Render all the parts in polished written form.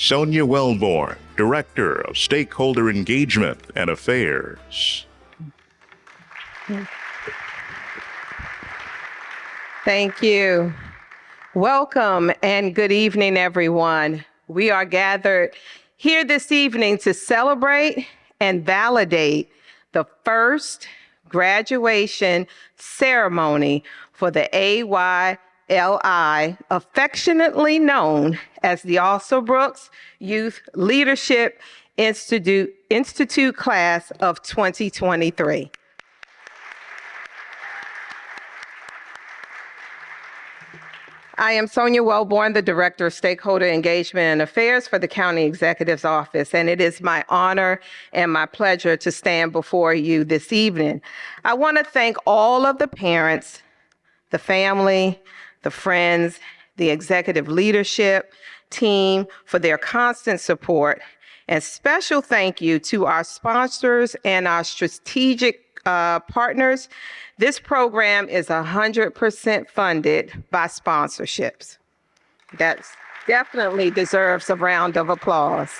Sonia Wellborn, Director of Stakeholder Engagement and Affairs. Thank you. Welcome and good evening, everyone. We are gathered here this evening to celebrate and validate the first graduation ceremony for the AYLI, affectionately known as the Alsobrooks Youth Leadership Institute class of 2023. I am Sonia Wellborn, the Director of Stakeholder Engagement and Affairs for the County Executive's Office, and it is my honor and my pleasure to stand before you this evening. I want to thank all of the parents, the family, the friends, the executive leadership team for their constant support, and special thank you to our sponsors and our strategic partners. This program is 100% funded by sponsorships. That definitely deserves a round of applause.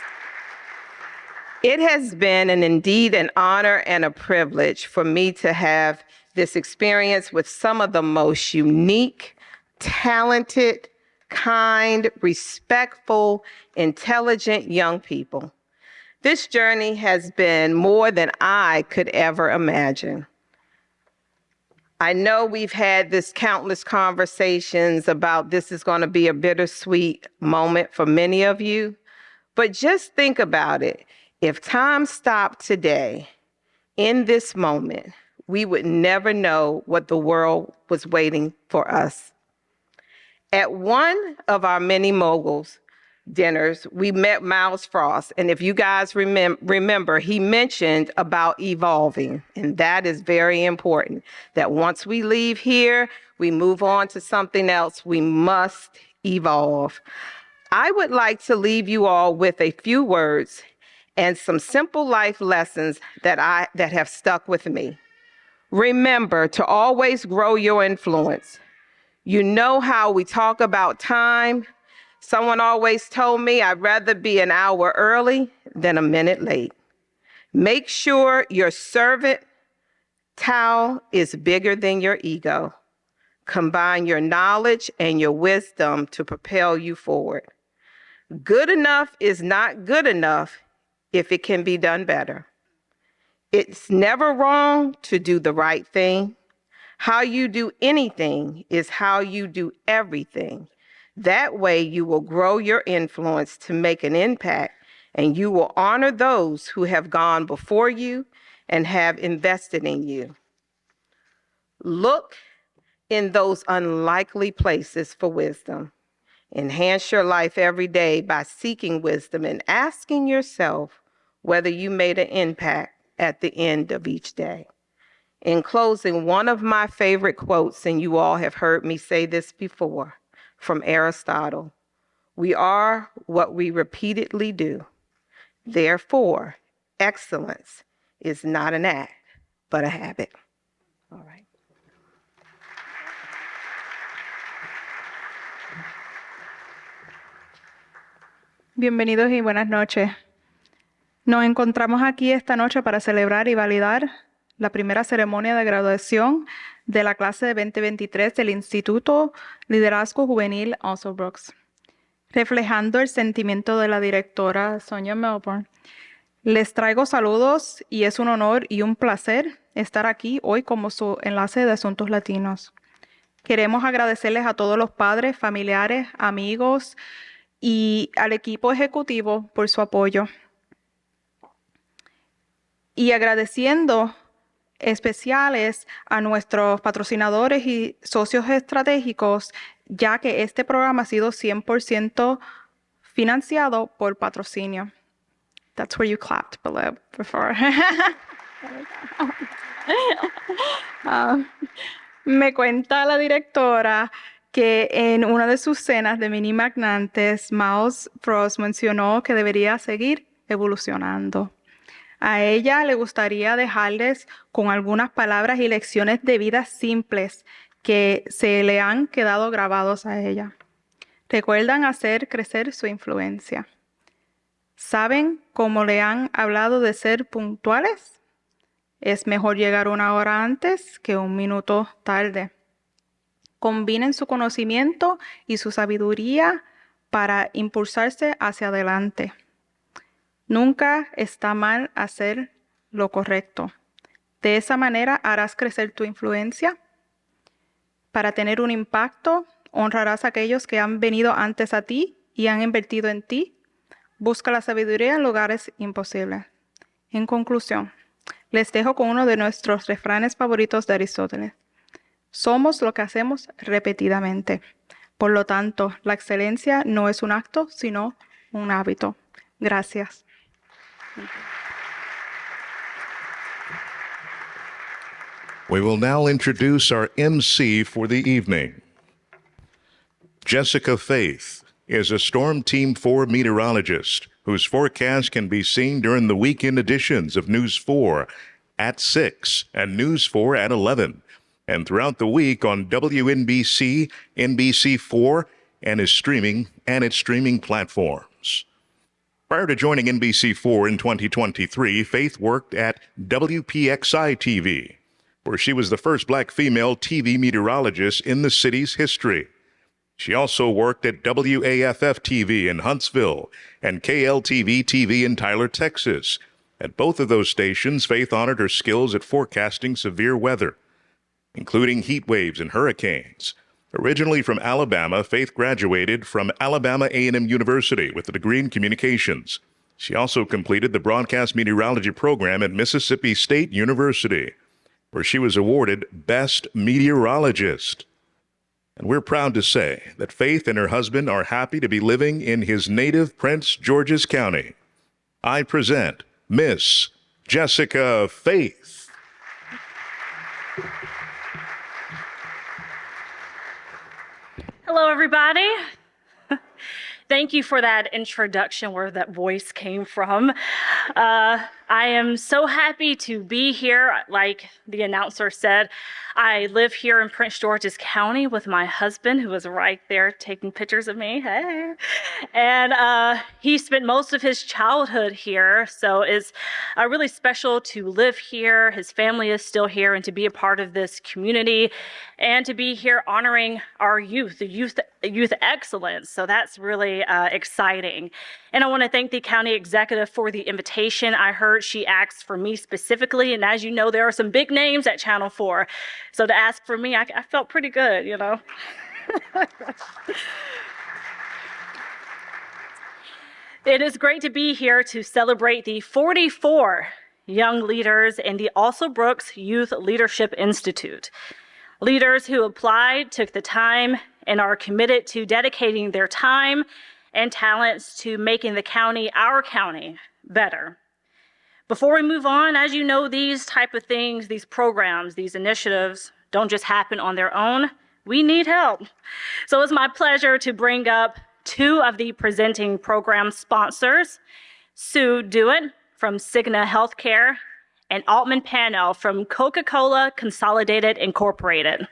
It has been indeed an honor and a privilege for me to have this experience with some of the most unique, talented, kind, respectful, intelligent young people. This journey has been more than I could ever imagine. I know we've had this countless conversations about this is going to be a bittersweet moment for many of you, but just think about it. If time stopped today, in this moment, we would never know what the world was waiting for us. At one of our many moguls dinners, we met Miles Frost, and if you guys remember, he mentioned about evolving, and that is very important, that once we leave here, we move on to something else. We must evolve. I would like to leave you all with a few words and some simple life lessons that have stuck with me. Remember to always grow your influence. You know how we talk about time. Someone always told me I'd rather be an hour early than a minute late. Make sure your servant towel is bigger than your ego. Combine your knowledge and your wisdom to propel you forward. Good enough is not good enough if it can be done better. It's never wrong to do the right thing. How you do anything is how you do everything. That way you will grow your influence to make an impact, and you will honor those who have gone before you and have invested in you. Look in those unlikely places for wisdom. Enhance your life every day by seeking wisdom and asking yourself whether you made an impact at the end of each day. In closing, one of my favorite quotes, and you all have heard me say this before, from Aristotle: we are what we repeatedly do. Therefore, excellence is not an act, but a habit. All right. Bienvenidos y buenas noches. Nos encontramos aquí esta noche para celebrar y validar la primera ceremonia de graduación de la clase de 2023 del Instituto Liderazgo Juvenil Alsobrooks. Reflejando el sentimiento de la directora Sonia Wellborn, les traigo saludos y es un honor y un placer estar aquí hoy como su enlace de asuntos latinos. Queremos agradecerles a todos los padres, familiares, amigos y al equipo ejecutivo por su apoyo. Y agradeciendo especiales a nuestros patrocinadores y socios estratégicos, ya que este programa ha sido 100% financiado por patrocinio. That's where you clapped below before. Me cuenta la directora que en una de sus cenas de mini magnantes, Miles Frost mencionó que debería seguir evolucionando. A ella le gustaría dejarles con algunas palabras y lecciones de vida simples que se le han quedado grabados a ella. Recuerdan hacer crecer su influencia. ¿Saben cómo le han hablado de ser puntuales? Es mejor llegar 1 hora antes que 1 minuto tarde. Combinen su conocimiento y su sabiduría para impulsarse hacia adelante. Nunca está mal hacer lo correcto. De esa manera harás crecer tu influencia. Para tener un impacto, honrarás a aquellos que han venido antes a ti y han invertido en ti. Busca la sabiduría en lugares imposibles. En conclusión, les dejo con uno de nuestros refranes favoritos de Aristóteles. Somos lo que hacemos repetidamente. Por lo tanto, la excelencia no es un acto, sino un hábito. Gracias. We will now introduce our MC for the evening. Jessica Faith is a Storm Team 4 meteorologist whose forecast can be seen during the weekend editions of News 4 at 6 and News 4 at 11, and throughout the week on WNBC, NBC4, and its streaming platforms. Prior to joining NBC4 in 2023, Faith worked at WPXI TV, where she was the first Black female TV meteorologist in the city's history. She also worked at WAFF TV in Huntsville and KLTV TV in Tyler, Texas. At both of those stations, Faith honored her skills at forecasting severe weather, including heat waves and hurricanes. Originally from Alabama, Faith graduated from Alabama A&M University with a degree in communications. She also completed the broadcast meteorology program at Mississippi State University, where she was awarded Best Meteorologist. And we're proud to say that Faith and her husband are happy to be living in his native Prince George's County. I present Miss Jessica Faith. Hello, everybody. Thank you for that introduction where that voice came from. I am so happy to be here. Like the announcer said, I live here in Prince George's County with my husband, who is right there taking pictures of me. Hey. And he spent most of his childhood here, so it's really special to live here. His family is still here, and to be a part of this community, and to be here honoring our youth, the youth excellence. So that's really exciting. And I want to thank the county executive for the invitation. I heard she asked for me specifically, and as you know, there are some big names at Channel 4. So to ask for me, I felt pretty good, you know. It is great to be here to celebrate the 44 young leaders in the Alsobrooks Youth Leadership Institute. Leaders who applied, took the time, and are committed to dedicating their time and talents to making the county, our county, better. Before we move on, as you know, these type of things, these programs, these initiatives don't just happen on their own. We need help. So it's my pleasure to bring up two of the presenting program sponsors, Sue Dewitt from Cigna Healthcare and Altman Panel from Coca-Cola Consolidated Incorporated.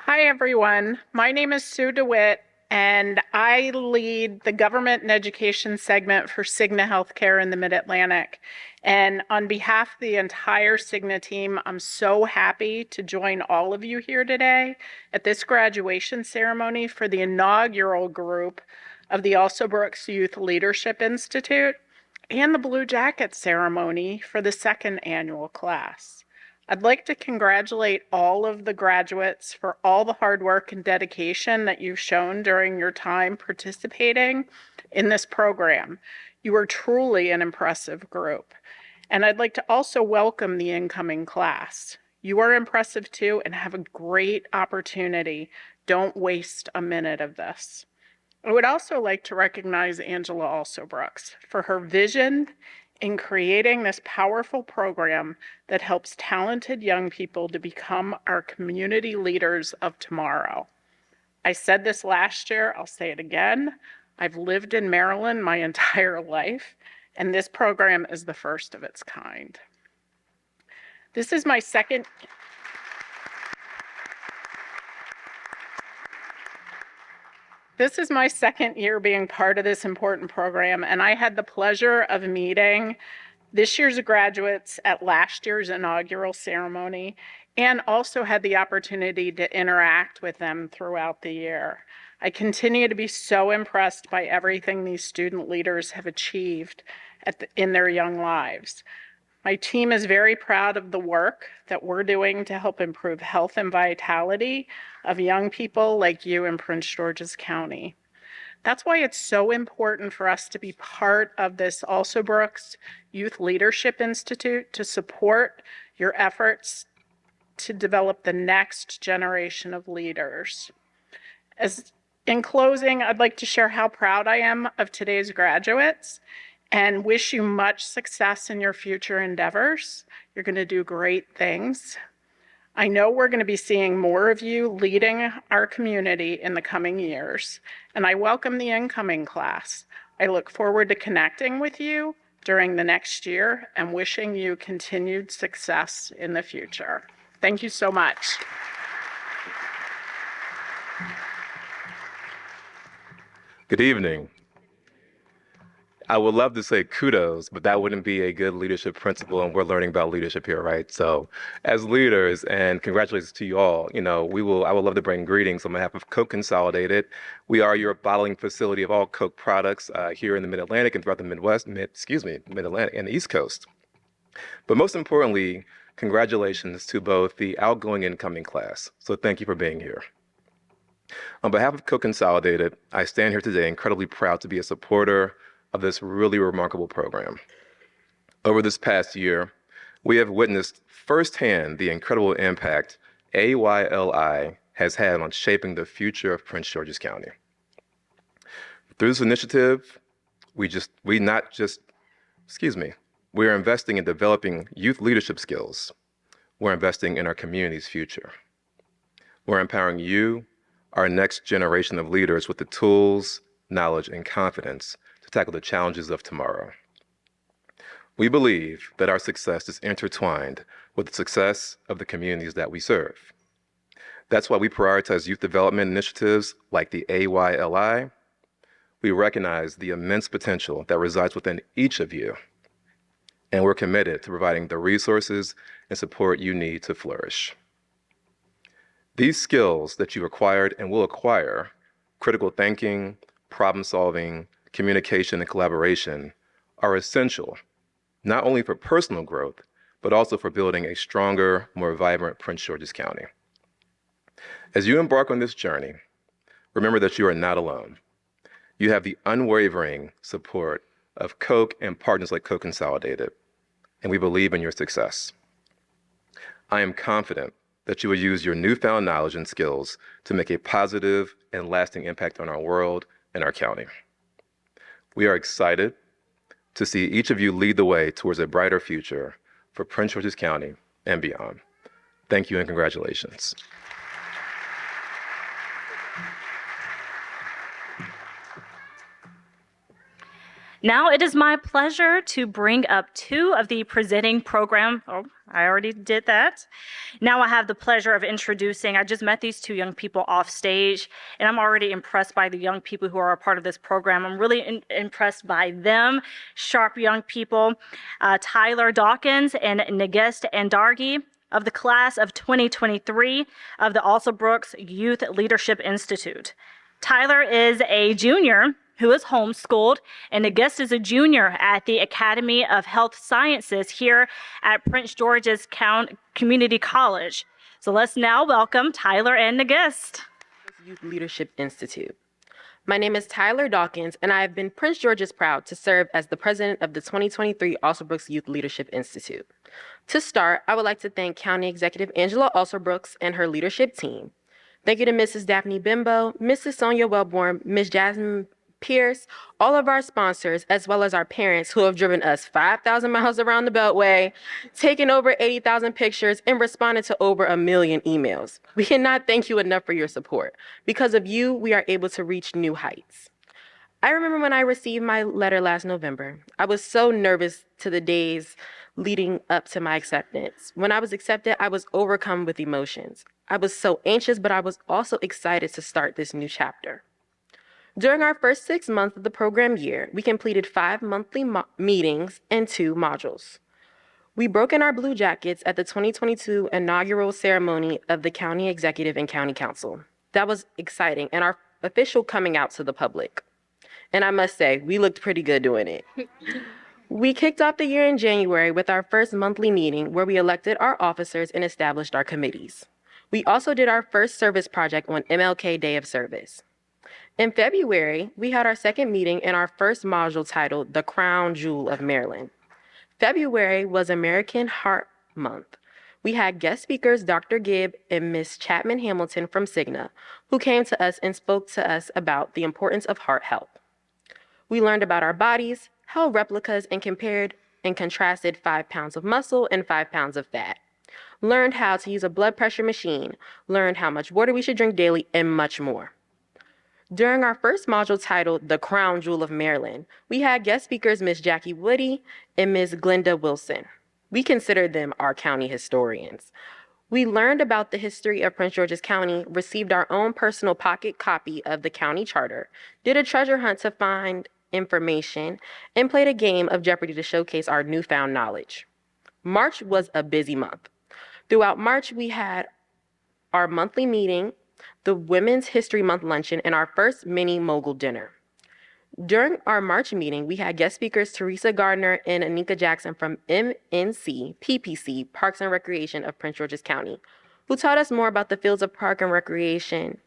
Hi, everyone. My name is Sue DeWitt, and I lead the government and education segment for Cigna Healthcare in the Mid-Atlantic. And on behalf of the entire Cigna team, I'm so happy to join all of you here today at this graduation ceremony for the inaugural group of the Alsobrooks Youth Leadership Institute and the Blue Jacket ceremony for the second annual class. I'd like to congratulate all of the graduates for all the hard work and dedication that you've shown during your time participating in this program. You are truly an impressive group. And I'd like to also welcome the incoming class. You are impressive too and have a great opportunity. Don't waste a minute of this. I would also like to recognize Angela Alsobrooks for her vision in creating this powerful program that helps talented young people to become our community leaders of tomorrow. I said this last year, I'll say it again. I've lived in Maryland my entire life, and this program is the first of its kind. This is my second This is my second year being part of this important program, and I had the pleasure of meeting this year's graduates at last year's inaugural ceremony, and also had the opportunity to interact with them throughout the year. I continue to be so impressed by everything these student leaders have achieved in their young lives. My team is very proud of the work that we're doing to help improve health and vitality of young people like you in Prince George's County. That's why it's so important for us to be part of this Alsobrooks Youth Leadership Institute to support your efforts to develop the next generation of leaders. In closing, I'd like to share how proud I am of today's graduates and wish you much success in your future endeavors. You're going to do great things. I know we're going to be seeing more of you leading our community in the coming years, and I welcome the incoming class. I look forward to connecting with you during the next year and wishing you continued success in the future. Thank you so much. Good evening. I would love to say kudos, but that wouldn't be a good leadership principle, and we're learning about leadership here, right? So as leaders, and congratulations to you all, I would love to bring greetings on behalf of Coke Consolidated. We are your bottling facility of all Coke products here in the Mid-Atlantic and throughout the Mid-Atlantic and the East Coast. But most importantly, congratulations to both the outgoing and incoming class. So thank you for being here. On behalf of Coke Consolidated, I stand here today incredibly proud to be a supporter of this really remarkable program. Over this past year, we have witnessed firsthand the incredible impact AYLI has had on shaping the future of Prince George's County. Through this initiative, we are investing in developing youth leadership skills. We're investing in our community's future. We're empowering you, our next generation of leaders, with the tools, knowledge, and confidence to tackle the challenges of tomorrow. We believe that our success is intertwined with the success of the communities that we serve. That's why we prioritize youth development initiatives like the AYLI. We recognize the immense potential that resides within each of you, and we're committed to providing the resources and support you need to flourish. These skills that you've acquired and will acquire, critical thinking, problem solving, communication, and collaboration, are essential not only for personal growth, but also for building a stronger, more vibrant Prince George's County. As you embark on this journey, remember that you are not alone. You have the unwavering support of Coke and partners like Coke Consolidated, and we believe in your success. I am confident that you will use your newfound knowledge and skills to make a positive and lasting impact on our world and our county. We are excited to see each of you lead the way towards a brighter future for Prince George's County and beyond. Thank you and congratulations. Now it is my pleasure to bring up two of the presenting program. Oh, I already did that. Now I have the pleasure of introducing, I just met these two young people off stage, and I'm already impressed by the young people who are a part of this program. I'm really impressed by them, sharp young people, Tyler Dawkins and Nagest Andargi of the class of 2023 of the Alsobrooks Youth Leadership Institute. Tyler is a junior who is homeschooled, and Nagest is a junior at the Academy of Health Sciences here at Prince George's Community College. So let's now welcome Tyler and Nagest. Youth Leadership Institute. My name is Tyler Dawkins, and I have been Prince George's proud to serve as the president of the 2023 Alsobrooks Youth Leadership Institute. To start, I would like to thank County Executive Angela Alsobrooks and her leadership team. Thank you to Mrs. Daphne Bimbo, Mrs. Sonia Wellborn, Ms. Jasmine Pierce, all of our sponsors, as well as our parents who have driven us 5,000 miles around the Beltway, taken over 80,000 pictures, and responded to over 1 million emails. We cannot thank you enough for your support. Because of you, we are able to reach new heights. I remember when I received my letter last November. I was so nervous to the days leading up to my acceptance. When I was accepted, I was overcome with emotions. I was so anxious, but I was also excited to start this new chapter. During our first 6 months of the program year, we completed 5 monthly meetings and 2 modules. We broke in our blue jackets at the 2022 inaugural ceremony of the County Executive and County Council. That was exciting and our official coming out to the public. And I must say, we looked pretty good doing it. We kicked off the year in January with our first monthly meeting where we elected our officers and established our committees. We also did our first service project on MLK Day of Service. In February, we had our second meeting in our first module titled The Crown Jewel of Maryland. February was American Heart Month. We had guest speakers Dr. Gibb and Ms. Chapman Hamilton from Cigna, who came to us and spoke to us about the importance of heart health. We learned about our bodies, held replicas, and compared and contrasted 5 pounds of muscle and 5 pounds of fat. Learned how to use a blood pressure machine, learned how much water we should drink daily, and much more. During our first module titled The Crown Jewel of Maryland, we had guest speakers Ms. Jackie Woody and Ms. Glenda Wilson. We considered them our county historians. We learned about the history of Prince George's County, received our own personal pocket copy of the county charter, did a treasure hunt to find information, and played a game of Jeopardy to showcase our newfound knowledge. March was a busy month. Throughout March, we had our monthly meeting, the Women's History Month luncheon, and our first mini mogul dinner. During our March meeting, we had guest speakers Teresa Gardner and Anika Jackson from MNC PPC, Parks and Recreation of Prince George's County, who taught us more about the fields of park and recreation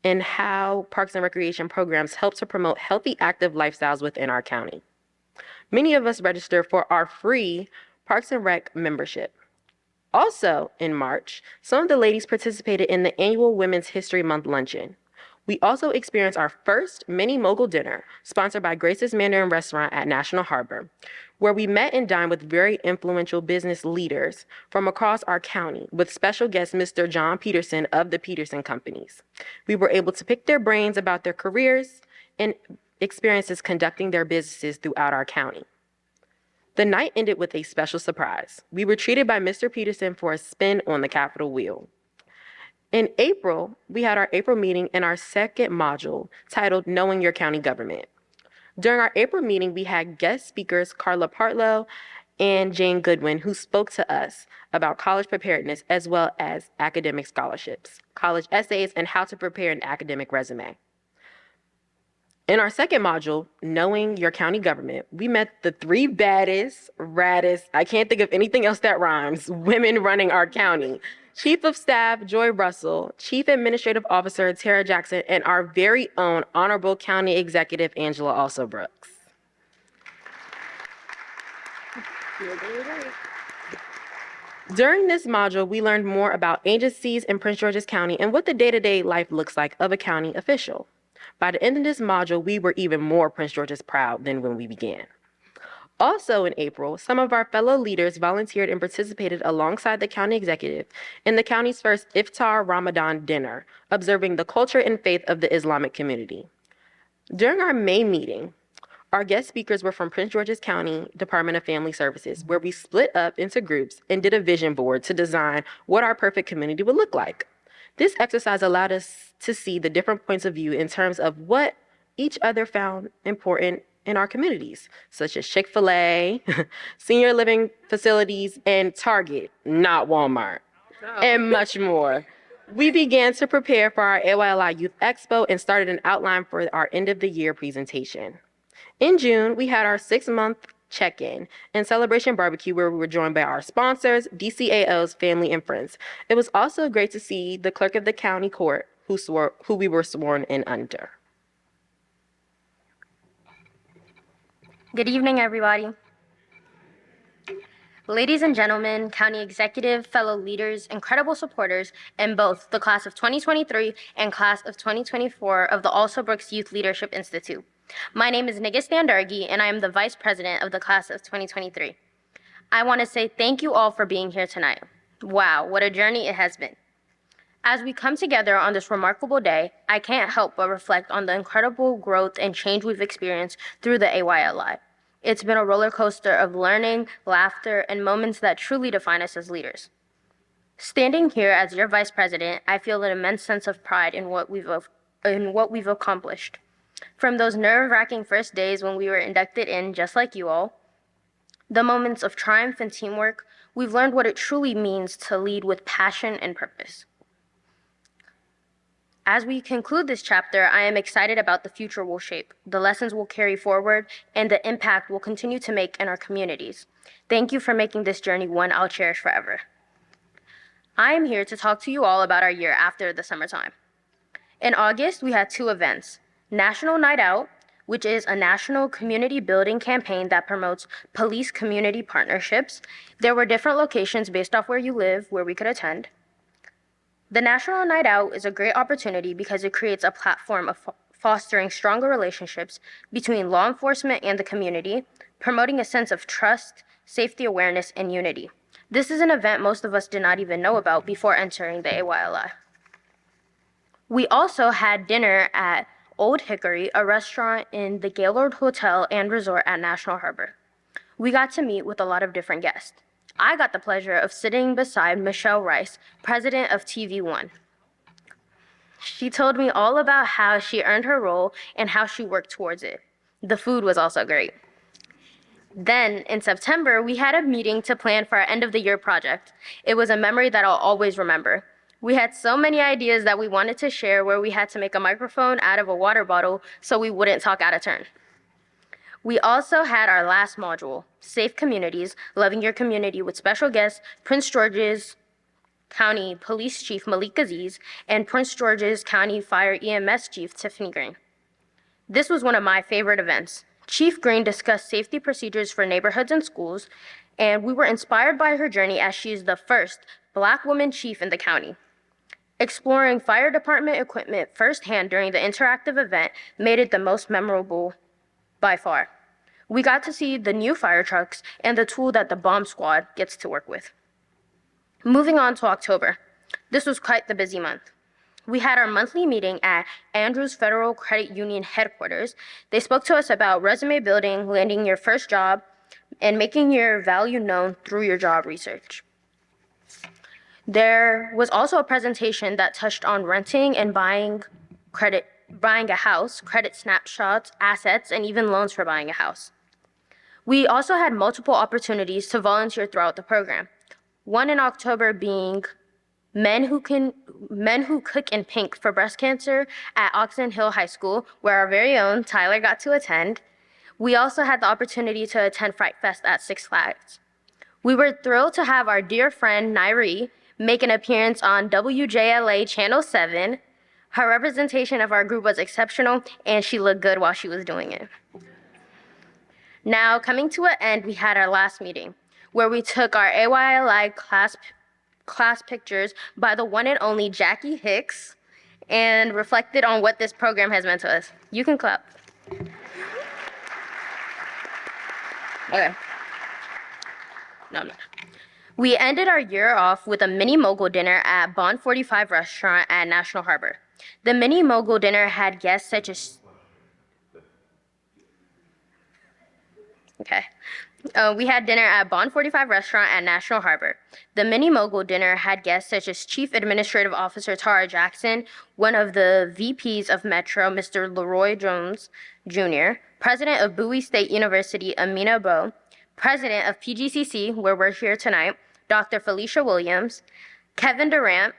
and how Parks and Recreation programs help to promote healthy, active lifestyles within our county. Many of us registered for our free Parks and Rec membership. Also in March, some of the ladies participated in the annual Women's History Month luncheon. We also experienced our first mini mogul dinner, sponsored by Grace's Mandarin Restaurant at National Harbor, where we met and dined with very influential business leaders from across our county, with special guest Mr. John Peterson of the Peterson Companies. We were able to pick their brains about their careers and experiences conducting their businesses throughout our county. The night ended with a special surprise. We were treated by Mr. Peterson for a spin on the Capitol wheel. In April, we had our April meeting in our second module titled Knowing Your County Government. During our April meeting, we had guest speakers Carla Partlow and Jane Goodwin, who spoke to us about college preparedness as well as academic scholarships, college essays, and how to prepare an academic resume. In our second module, Knowing Your County Government, we met the 3 baddest, raddest, I can't think of anything else that rhymes, women running our county. Chief of Staff Joy Russell, Chief Administrative Officer Tara Jackson, and our very own Honorable County Executive Angela Alsobrooks. During this module, we learned more about agencies in Prince George's County and what the day-to-day life looks like of a county official. By the end of this module, we were even more Prince George's proud than when we began. Also in April, some of our fellow leaders volunteered and participated alongside the county executive in the county's first Iftar Ramadan dinner, observing the culture and faith of the Islamic community. During our May meeting, our guest speakers were from Prince George's County Department of Family Services, where we split up into groups and did a vision board to design what our perfect community would look like. This exercise allowed us to see the different points of view in terms of what each other found important in our communities, such as Chick-fil-A, senior living facilities, and Target, not Walmart, and much more. We began to prepare for our AYLI Youth Expo and started an outline for our end of the year presentation. In June, we had our 6-month check-in and celebration barbecue where we were joined by our sponsors, DCAOs, family, and friends. It was also great to see the clerk of the county court who we were sworn in under. Good evening, everybody. Ladies and gentlemen, county executive, fellow leaders, incredible supporters in both the class of 2023 and class of 2024 of the Alsobrooks Youth Leadership Institute. My name is Nigis Standargi, and I am the vice president of the class of 2023. I want to say thank you all for being here tonight. Wow, what a journey it has been. As we come together on this remarkable day, I can't help but reflect on the incredible growth and change we've experienced through the AYLI. It's been a roller coaster of learning, laughter, and moments that truly define us as leaders. Standing here as your vice president, I feel an immense sense of pride in what we've accomplished. From those nerve-wracking first days when we were inducted in, just like you all, the moments of triumph and teamwork, we've learned what it truly means to lead with passion and purpose. As we conclude this chapter, I am excited about the future we'll shape, the lessons we'll carry forward, and the impact we'll continue to make in our communities. Thank you for making this journey one I'll cherish forever. I am here to talk to you all about our year after the summertime. In August, we had 2 events: National Night Out, which is a national community building campaign that promotes police-community partnerships. There were different locations based off where you live where we could attend. The National Night Out is a great opportunity because it creates a platform of fostering stronger relationships between law enforcement and the community, promoting a sense of trust, safety awareness, and unity. This is an event most of us did not even know about before entering the AYLI. We also had dinner at Old Hickory, a restaurant in the Gaylord Hotel and Resort at National Harbor. We got to meet with a lot of different guests. I got the pleasure of sitting beside Michelle Rice, president of TV1. She told me all about how she earned her role and how she worked towards it. The food was also great. Then, in September, we had a meeting to plan for our end-of-the-year project. It was a memory that I'll always remember. We had so many ideas that we wanted to share, where we had to make a microphone out of a water bottle so we wouldn't talk out of turn. We also had our last module, Safe Communities, Loving Your Community, with special guests Prince George's County Police Chief Malik Aziz and Prince George's County Fire EMS Chief Tiffany Green. This was one of my favorite events. Chief Green discussed safety procedures for neighborhoods and schools, and we were inspired by her journey as she is the first Black woman chief in the county. Exploring fire department equipment firsthand during the interactive event made it the most memorable by far. We got to see the new fire trucks and the tool that the bomb squad gets to work with. Moving on to October. This was quite the busy month. We had our monthly meeting at Andrews Federal Credit Union headquarters. They spoke to us about resume building, landing your first job, and making your value known through your job research. There was also a presentation that touched on renting and buying a house, credit snapshots, assets, and even loans for buying a house. We also had multiple opportunities to volunteer throughout the program. One in October being Men Who Cook in Pink for breast cancer at Oxon Hill High School, where our very own Tyler got to attend. We also had the opportunity to attend Fright Fest at Six Flags. We were thrilled to have our dear friend Nairi make an appearance on WJLA Channel 7. Her representation of our group was exceptional, and she looked good while she was doing it. Now, coming to an end, we had our last meeting, where we took our AYLI class pictures by the one and only Jackie Hicks and reflected on what this program has meant to us. You can clap. Okay. No, I'm not. We ended our year off with a mini mogul dinner at Bond 45 restaurant at National Harbor. The mini mogul dinner had guests such as we had dinner at Bond 45 restaurant at National Harbor. The mini mogul dinner had guests such as Chief Administrative Officer Tara Jackson, one of the VPs of Metro, Mr. Leroy Jones Jr., President of Bowie State University, Amina Bo, President of PGCC, where we're here tonight, Dr. Felicia Williams, Kevin Durant.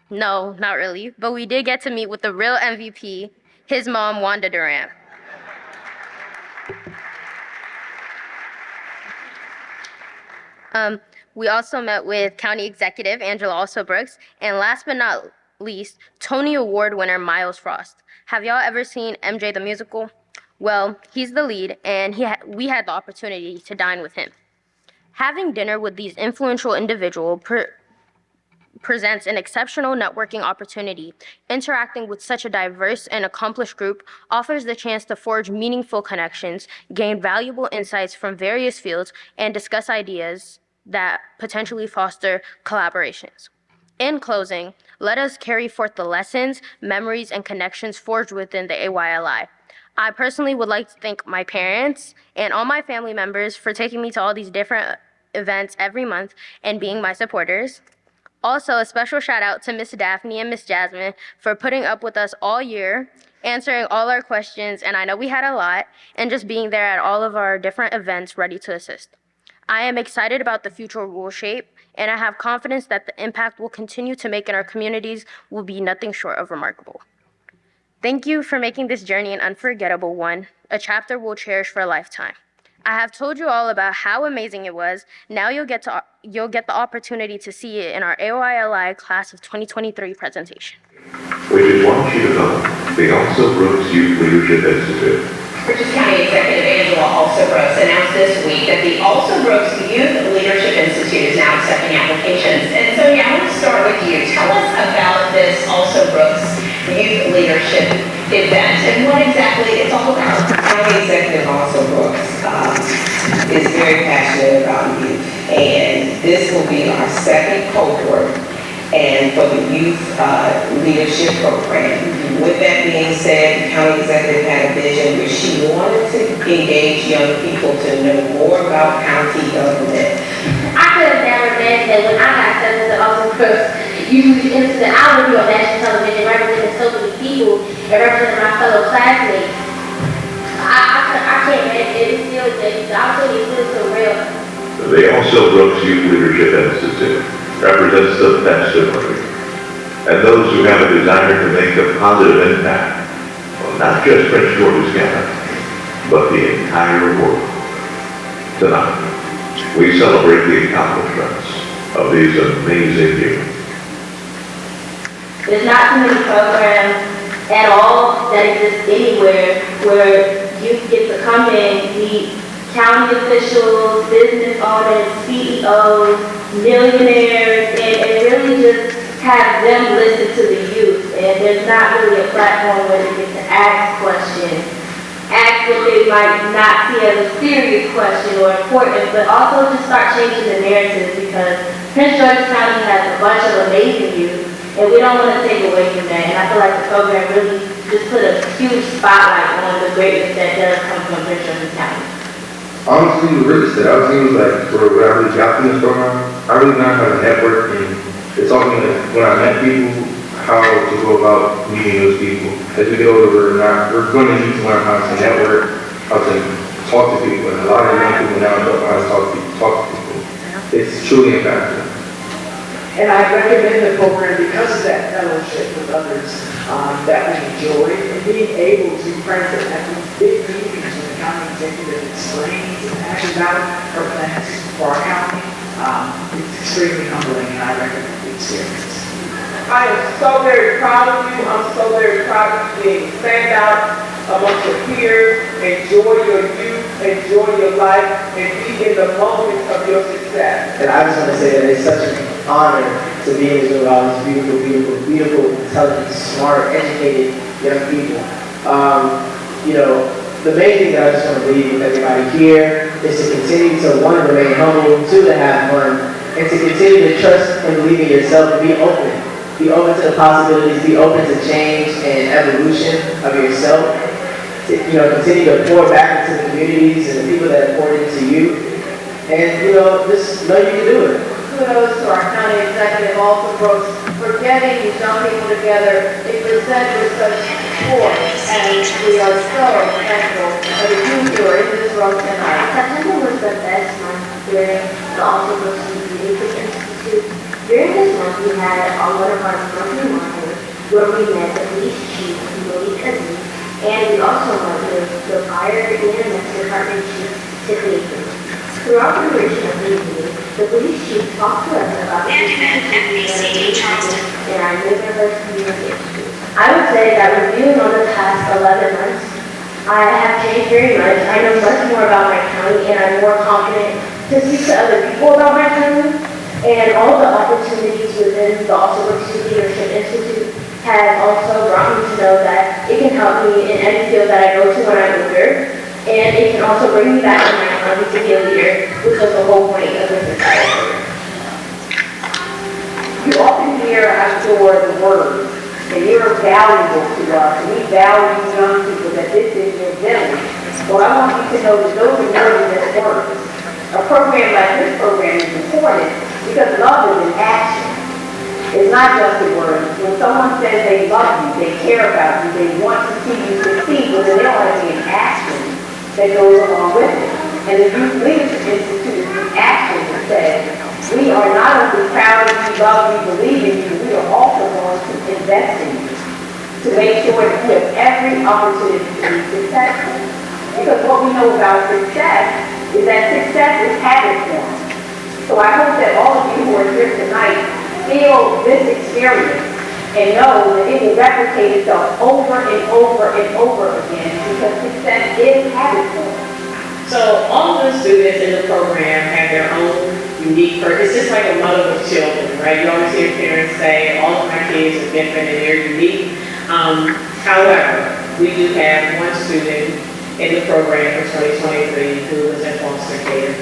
No, not really, but we did get to meet with the real MVP, his mom, Wanda Durant. We also met with County Executive Angela Alsobrooks, and last but not least, Tony Award winner Miles Frost. Have y'all ever seen MJ the Musical? Well, he's the lead, and we had the opportunity to dine with him. Having dinner with these influential individuals presents an exceptional networking opportunity. Interacting with such a diverse and accomplished group offers the chance to forge meaningful connections, gain valuable insights from various fields, and discuss ideas that potentially foster collaborations. In closing, let us carry forth the lessons, memories, and connections forged within the AYLI. I personally would like to thank my parents and all my family members for taking me to all these different events every month and being my supporters. Also, a special shout out to Miss Daphne and Miss Jasmine for putting up with us all year answering all our questions, and I know we had a lot, and just being there at all of our different events ready to assist. I am excited about the future we'll shape, and I have confidence that the impact we'll continue to make in our communities will be nothing short of remarkable. Thank you for making this journey an unforgettable one, a chapter we'll cherish for a lifetime. I have told you all about how amazing it was. Now you'll get the opportunity to see it in our AYLI Class of 2023 presentation. We just want you to know the Alsobrooks Youth Leadership Institute. Purchase County Executive Angela Alsobrooks announced this week that the Alsobrooks Youth Leadership Institute is now accepting applications. And Sonia, I want to start with you. Tell us about this Alsobrooks Youth Leadership event and what exactly it's all about. County Executive Alsobrooks is very passionate about youth, and this will be our second cohort and for the youth leadership program. With that being said, the county executive had a vision where she wanted to engage young people to know more about county government. I could have never imagined that when I got accepted to Alsobrooks Youth Leadership Institute, I would be on national television representing so many people and representing my fellow classmates. I can't imagine it. It feels the opportunity feels so real. The Alsobrooks Youth Leadership Institute represents the best of learning and those who have a desire to make a positive impact on not just Prince George's County, but the entire world. Tonight, we celebrate the accomplishments of these amazing youth. There's not too many programs at all that exist anywhere where youth get to come in, meet county officials, business owners, CEOs, millionaires, and really just have them listen to the youth. And there's not really a platform where they get to ask questions, ask what they might not see as a serious question or important, but also just start changing the narrative, because Prince George's County has a bunch of amazing youth, and we don't want to take away from that. And I feel like the program really just put a huge spotlight on the greatness that does come from Prince George's County. Honestly, what really stood out to me was like, for what I really got from this program, I really learned how to network, and it taught me that when I met people, how to go about meeting those people. As we get older, we're going to need to learn how to network, how to talk to people, and a lot of young people now don't know how to talk to people. It's truly impactful. And I recommend the program because of that fellowship with others that we enjoy, and being able to present at these big meetings when the county executive explains and hashes out her plans for our county. It's extremely humbling, and I recommend the experience. I am so very proud of you. I'm so very proud of you being stand out amongst your peers, enjoy your youth, enjoy your life, and be in the moments of your success. And I just want to say that it's such an honor to be able to do all these beautiful, intelligent, smart, educated young people. You know, the main thing that I just want to leave with everybody here is to continue to, one, remain humble, two, to have fun, and to continue to trust and believe in yourself and be open. Be open to the possibilities, be open to change and evolution of yourself. You know, continue to pour back into the communities and the people that have poured into you. And, you know, just know you can do it. Kudos to our county executive, Alsobrooks, for getting these young people together. They present with such force, and we are so thankful for the youth who are in this room tonight. September was the best month during the Alsobrooks Youth Leadership Institute. During this month, we had one of our monthly markers where we met the police chief, and we also met the fire and EMS department chief, Tiffany. Throughout the duration of the meeting, the police chief talked to us about the in our neighborhood community. I would say that reviewing on the past 11 months, I have changed very much. I know much more about my county, and I'm more confident to speak to other people about my county. And all the opportunities within the Alsobrooks Youth Leadership Institute have also brought me to know that it can help me in any field that I go to when I'm older. And it can also bring me back to my county to be a leader, which was the whole point of this entire program. You often hear us adore the words, and you're valuable to us, and we value young people that this is your village. Well, I want you to know that those are more than just words. A program like this program is important because love is in action. It's not just a word. When someone says they love you, they care about you, they want to see you succeed, but then there ought to be an action that goes along with it. And the Youth Leadership Institute is the action that says, we are not only proud of you, love you, believe in you, we are also going to invest in you to make sure that you have every opportunity to be successful. Because what we know about success is that success is habit formed. So I hope that all of you who are here tonight feel this experience and know that it will replicate itself over and over and over again because success is habit formed. So all of the students in the program have their own unique purpose. It's just like a mother with children, right? You always hear parents say, all of my kids are different and they're unique. However, we do have one student in the program for 2023 who was in foster care.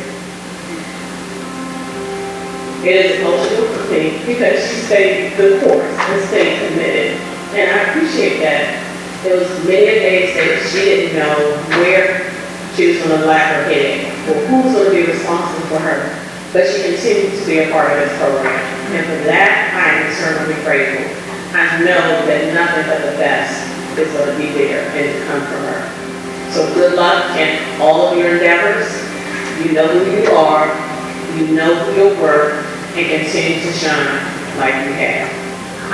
It is emotional for me because she stayed the course and stayed committed. And I appreciate that. There was many days that she didn't know where she was going to lay her head or who's going to be responsible for her. But she continued to be a part of this program. And for that, I am eternally grateful. I know that nothing but the best is going to be there and to come from her. So good luck in all of your endeavors. You know who you are, you know your worth, and continue to shine like you have.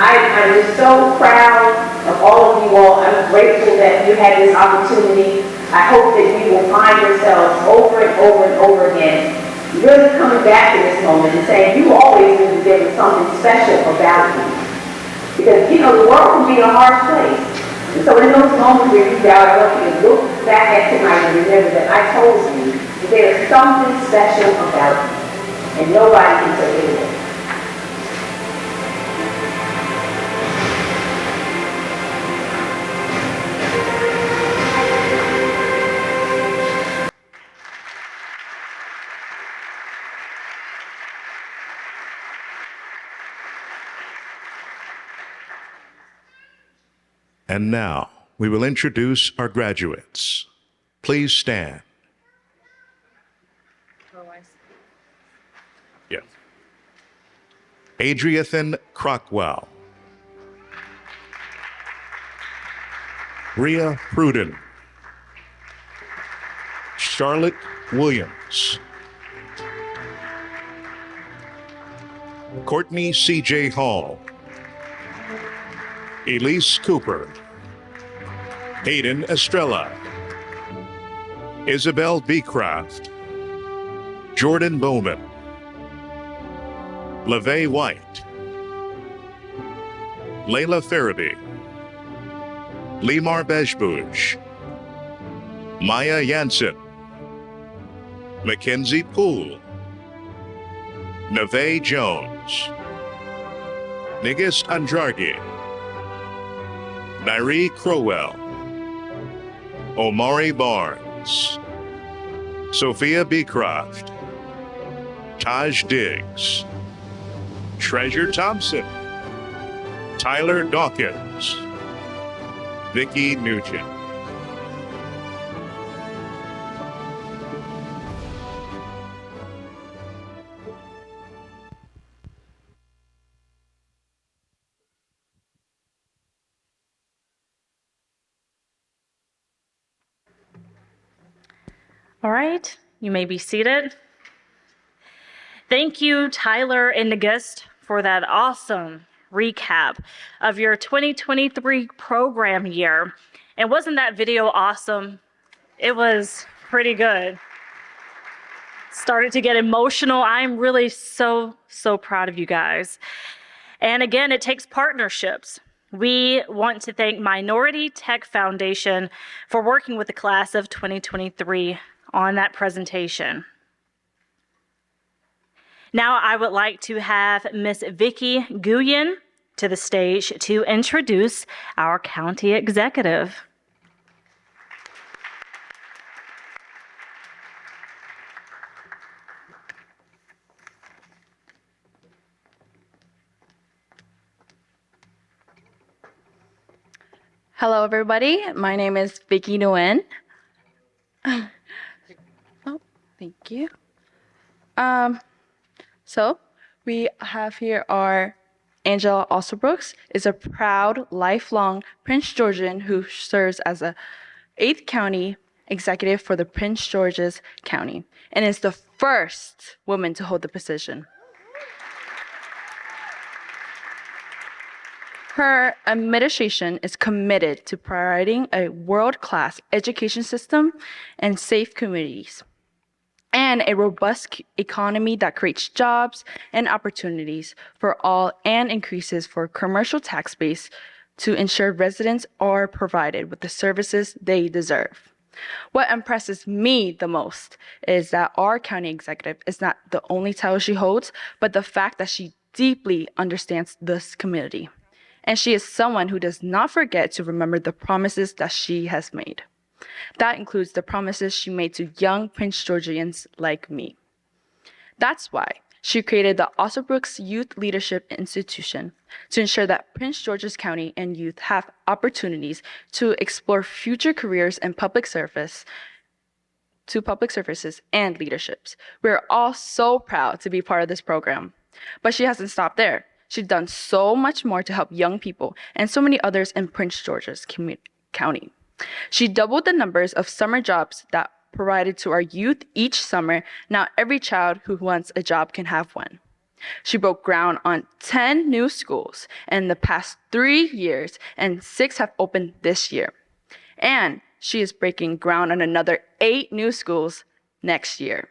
I'm just so proud of all of you all. I'm grateful that you had this opportunity. I hope that you will find yourselves over and over and over again really coming back to this moment and saying you always knew there was something special about you. Because, you know, the world can be a hard place. And so in those moments where you doubt, I want you to look back at tonight and remember that I told you that there is something special about you. And nobody can take it away. And now we will introduce our graduates. Please stand. Yes. Adriathan Crockwell. Rhea Pruden. Charlotte Williams. Courtney C.J. Hall. Elise Cooper. Hayden Estrella. Isabel Beecraft. Jordan Bowman. LaVey White. Layla Farabee. Limar Bejbush. Maya Jansen. Mackenzie Poole. Neve Jones. Nigist Andrargi. Nairi Crowell. Omari Barnes. Sophia Beecroft. Taj Diggs. Treasure Thompson. Tyler Dawkins. Vicki Nugent. All right, you may be seated. Thank you, Tyler and Nagist, for that awesome recap of your 2023 program year. And wasn't that video awesome? It was pretty good. Started to get emotional. I'm really so proud of you guys. And again, it takes partnerships. We want to thank Minority Tech Foundation for working with the class of 2023 on that presentation. Now I would like to have Miss Vicki Nguyen to the stage to introduce our county executive. Hello, everybody. My name is Vicki Nguyen. Oh, thank you. So we have here our Angela Alsobrooks is a proud, lifelong Prince Georgian who serves as a 8th County Executive for the Prince George's County and is the first woman to hold the position. Her administration is committed to providing a world-class education system and safe communities, and a robust economy that creates jobs and opportunities for all and increases for commercial tax base to ensure residents are provided with the services they deserve. What impresses me the most is that our county executive is not the only title she holds, but the fact that she deeply understands this community. And she is someone who does not forget to remember the promises that she has made. That includes the promises she made to young Prince Georgians like me. That's why she created the Alsobrooks Youth Leadership Institute to ensure that Prince George's County and youth have opportunities to explore future careers in public services and leaderships. We're all so proud to be part of this program. But she hasn't stopped there. She's done so much more to help young people and so many others in Prince George's County. She doubled the numbers of summer jobs that provided to our youth each summer. Now every child who wants a job can have one. She broke ground on 10 new schools in the past 3 years, and 6 have opened this year. And she is breaking ground on another 8 new schools next year.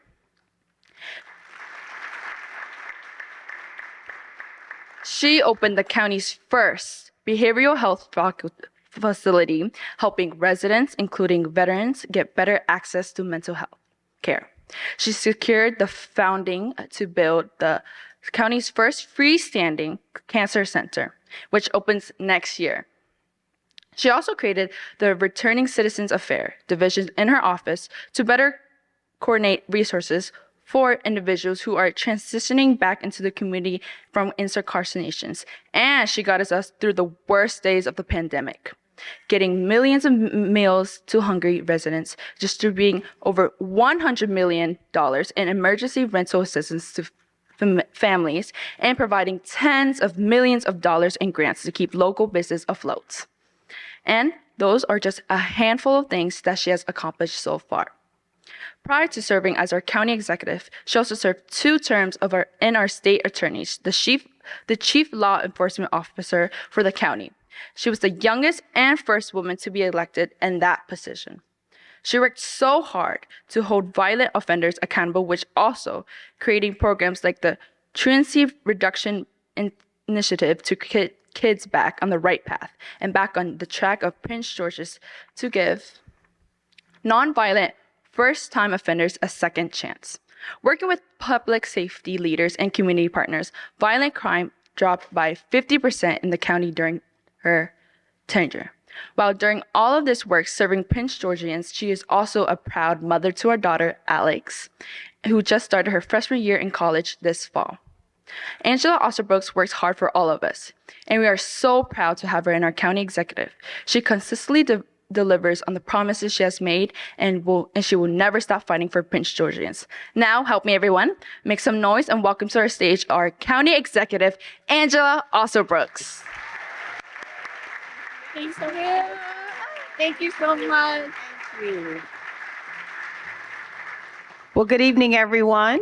She opened the county's first behavioral health facility, helping residents, including veterans, get better access to mental health care. She secured the funding to build the county's first freestanding cancer center, which opens next year. She also created the Returning Citizens Affairs division in her office to better coordinate resources for individuals who are transitioning back into the community from incarcerations. And she got us through the worst days of the pandemic, getting millions of meals to hungry residents, distributing over $100 million in emergency rental assistance to families, and providing tens of millions of dollars in grants to keep local business afloat. And those are just a handful of things that she has accomplished so far. Prior to serving as our county executive, she also served 2 terms in our state attorneys, the chief law enforcement officer for the county. She was the youngest and first woman to be elected in that position. She worked so hard to hold violent offenders accountable, which also creating programs like the Truancy Reduction Initiative to get kids back on the right path and back on the track of Prince George's to give nonviolent first-time offenders a second chance. Working with public safety leaders and community partners, violent crime dropped by 50% in the county during her tenure. While during all of this work serving Prince Georgians, she is also a proud mother to our daughter, Alex, who just started her freshman year in college this fall. Angela Alsobrooks works hard for all of us, and we are so proud to have her in our county executive. She consistently delivers on the promises she has made, and she will never stop fighting for Prince Georgians. Now, help me everyone, make some noise and welcome to our stage our county executive, Angela Alsobrooks. Thanks so much. Thank you so much. Thank you. Well, good evening, everyone.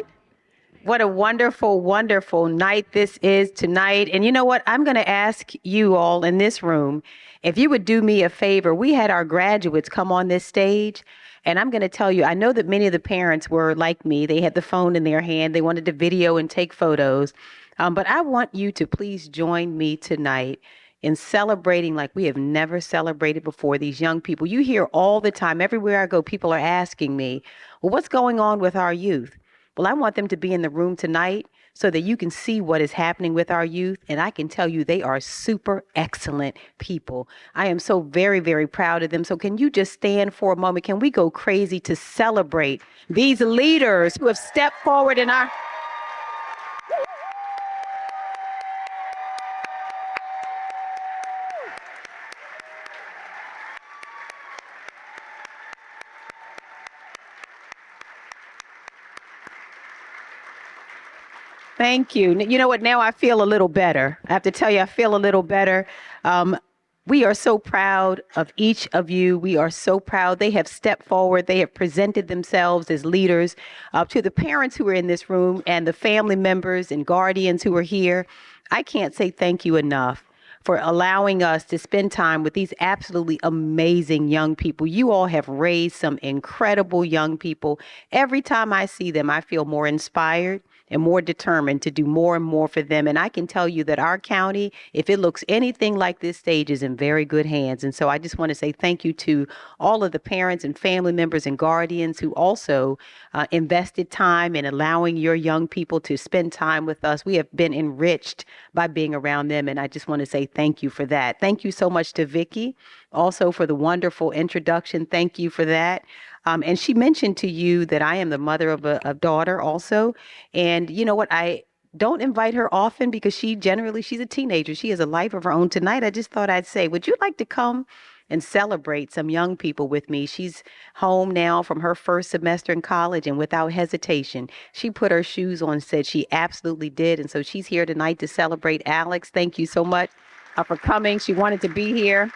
What a wonderful, wonderful night this is tonight. And you know what? I'm going to ask you all in this room, if you would do me a favor. We had our graduates come on this stage, and I'm going to tell you, I know that many of the parents were like me. They had the phone in their hand. They wanted to video and take photos. But I want you to please join me tonight in celebrating like we have never celebrated before these young people. You hear all the time, everywhere I go, people are asking me, well, what's going on with our youth? Well, I want them to be in the room tonight so that you can see what is happening with our youth. And I can tell you they are super excellent people. I am so very, very proud of them. So can you just stand for a moment? Can we go crazy to celebrate these leaders who have stepped forward in our... Thank you. You know what? Now I feel a little better. I have to tell you, I feel a little better. We are so proud of each of you. We are so proud. They have stepped forward. They have presented themselves as leaders. To the parents who are in this room and the family members and guardians who are here, I can't say thank you enough for allowing us to spend time with these absolutely amazing young people. You all have raised some incredible young people. Every time I see them, I feel more inspired and more determined to do more and more for them. And I can tell you that our county, if it looks anything like this stage, is in very good hands. And so I just want to say thank you to all of the parents and family members and guardians who also invested time in allowing your young people to spend time with us. We have been enriched by being around them. And I just want to say thank you for that. Thank you so much to Vicki also for the wonderful introduction. Thank you for that. And she mentioned to you that I am the mother of a daughter also. And you know what? I don't invite her often because she's a teenager. She has a life of her own. Tonight, I just thought I'd say, would you like to come and celebrate some young people with me? She's home now from her first semester in college, and without hesitation, she put her shoes on and said she absolutely did. And so she's here tonight to celebrate Alex. Thank you so much for coming. She wanted to be here.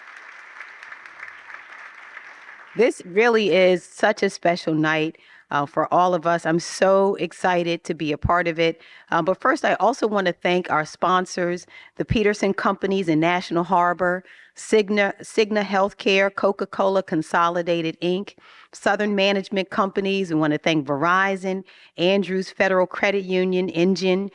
This really is such a special night for all of us. I'm so excited to be a part of it. But first, I also want to thank our sponsors, the Peterson Companies in National Harbor, Cigna Healthcare, Coca-Cola Consolidated, Inc., Southern Management Companies. We want to thank Verizon, Andrews Federal Credit Union, Engine,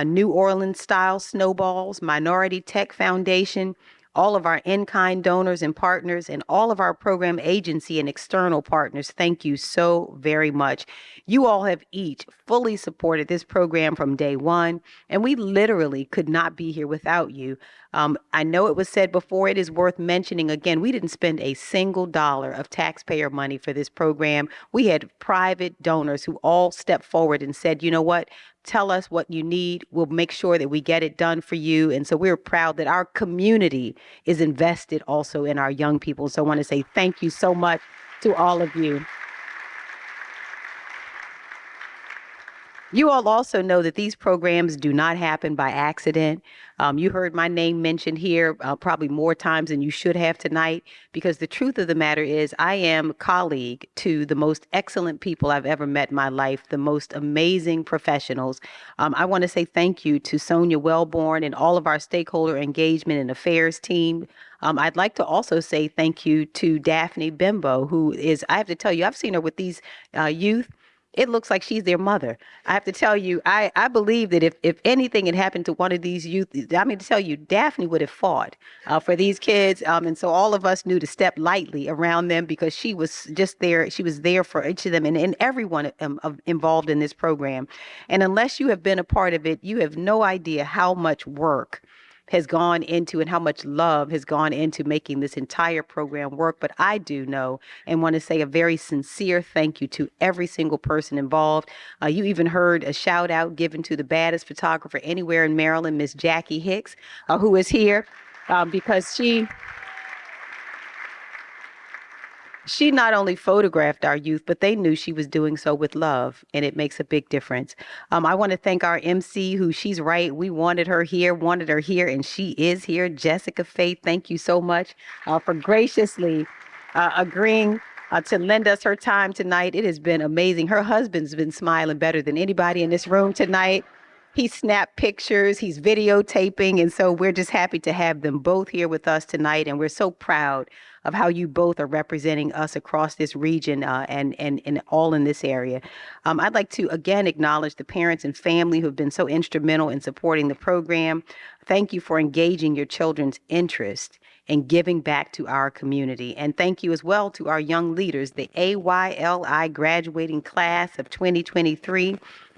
New Orleans Style Snowballs, Minority Tech Foundation, all of our in-kind donors and partners, and all of our program agency and external partners. Thank you so very much. You all have each fully supported this program from day one, and we literally could not be here without you. I know it was said before, it is worth mentioning again, we didn't spend a single dollar of taxpayer money for this program. We had private donors who all stepped forward and said, you know what? Tell us what you need. We'll make sure that we get it done for you. And so we're proud that our community is invested also in our young people. So I want to say thank you so much to all of you. You all also know that these programs do not happen by accident. You heard my name mentioned here probably more times than you should have tonight, because the truth of the matter is I am a colleague to the most excellent people I've ever met in my life, the most amazing professionals. I want to say thank you to Sonia Wellborn and all of our stakeholder engagement and affairs team. I'd like to also say thank you to Daphne Bimbo, who is, I have to tell you, I've seen her with these youth. It looks like she's their mother. I have to tell you, I believe that if anything had happened to one of these youth, I mean, to tell you, Daphne would have fought for these kids. And so all of us knew to step lightly around them because she was just there. She was there for each of them and everyone involved in this program. And unless you have been a part of it, you have no idea how much work has gone into and how much love has gone into making this entire program work. But I do know and want to say a very sincere thank you to every single person involved. You even heard a shout out given to the baddest photographer anywhere in Maryland, Miss Jackie Hicks, who is here because she not only photographed our youth, but they knew she was doing so with love, and it makes a big difference. I want to thank our MC, who she's right. We wanted her here, and she is here. Jessica Faith, thank you so much for graciously agreeing to lend us her time tonight. It has been amazing. Her husband's been smiling better than anybody in this room tonight. He snapped pictures, he's videotaping, and so we're just happy to have them both here with us tonight, and we're so proud of how you both are representing us across this region and all in this area. I'd like to again acknowledge the parents and family who have been so instrumental in supporting the program. Thank you for engaging your children's interest and giving back to our community. And thank you as well to our young leaders, the AYLI graduating class of 2023.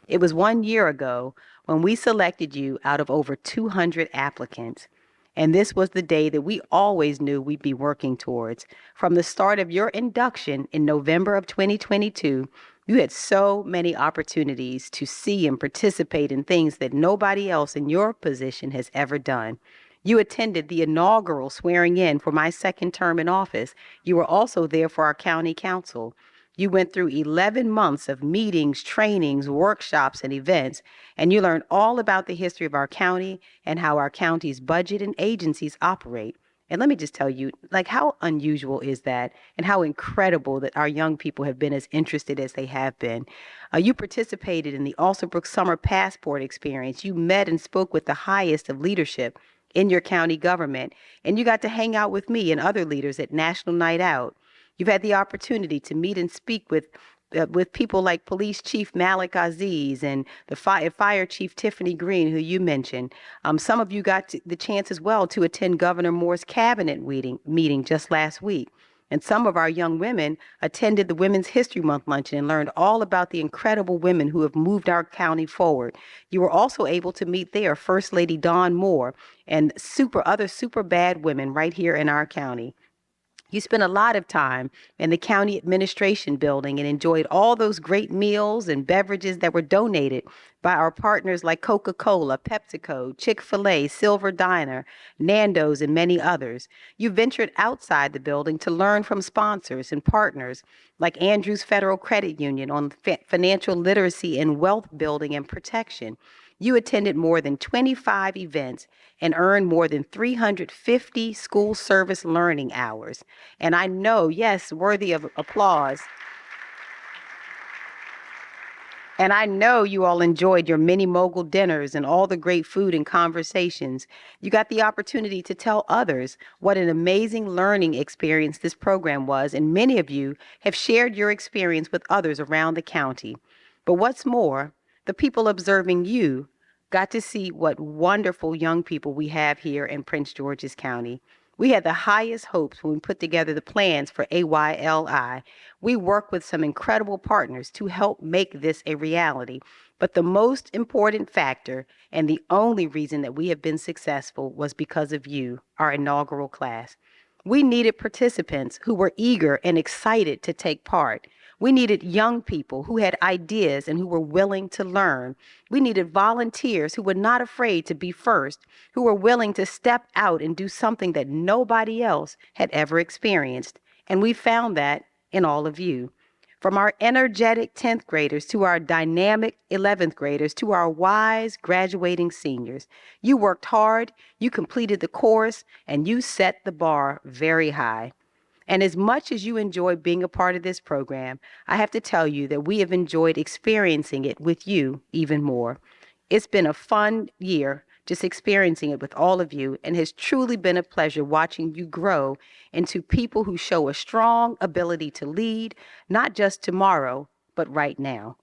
It was 1 year ago when we selected you out of over 200 applicants. And this was the day that we always knew we'd be working towards. From the start of your induction in November of 2022, you had so many opportunities to see and participate in things that nobody else in your position has ever done. You attended the inaugural swearing in for my second term in office. You were also there for our county council. You went through 11 months of meetings, trainings, workshops, and events, and you learned all about the history of our county and how our county's budget and agencies operate. And let me just tell you, like, how unusual is that, and how incredible that our young people have been as interested as they have been. You participated in the Alsobrooks Summer Passport experience. You met and spoke with the highest of leadership in your county government, and you got to hang out with me and other leaders at National Night Out. You've had the opportunity to meet and speak with people like Police Chief Malik Aziz and the Fire Chief Tiffany Green, who you mentioned. Some of you got the chance as well to attend Governor Moore's cabinet meeting just last week. And some of our young women attended the Women's History Month luncheon and learned all about the incredible women who have moved our county forward. You were also able to meet there First Lady Dawn Moore and other super bad women right here in our county. You spent a lot of time in the county administration building and enjoyed all those great meals and beverages that were donated by our partners like Coca-Cola, PepsiCo, Chick-fil-A, Silver Diner, Nando's, and many others. You ventured outside the building to learn from sponsors and partners like Andrews Federal Credit Union on financial literacy and wealth building and protection. You attended more than 25 events and earned more than 350 school service learning hours. And I know, yes, worthy of applause. And I know you all enjoyed your mini mogul dinners and all the great food and conversations. You got the opportunity to tell others what an amazing learning experience this program was, and many of you have shared your experience with others around the county. But what's more, the people observing you got to see what wonderful young people we have here in Prince George's County. We had the highest hopes when we put together the plans for AYLI. We worked with some incredible partners to help make this a reality. But the most important factor, and the only reason that we have been successful, was because of you, our inaugural class. We needed participants who were eager and excited to take part. We needed young people who had ideas and who were willing to learn. We needed volunteers who were not afraid to be first, who were willing to step out and do something that nobody else had ever experienced. And we found that in all of you. From our energetic 10th graders to our dynamic 11th graders to our wise graduating seniors. You worked hard, you completed the course, and you set the bar very high. And as much as you enjoy being a part of this program, I have to tell you that we have enjoyed experiencing it with you even more. It's been a fun year just experiencing it with all of you, and has truly been a pleasure watching you grow into people who show a strong ability to lead, not just tomorrow, but right now.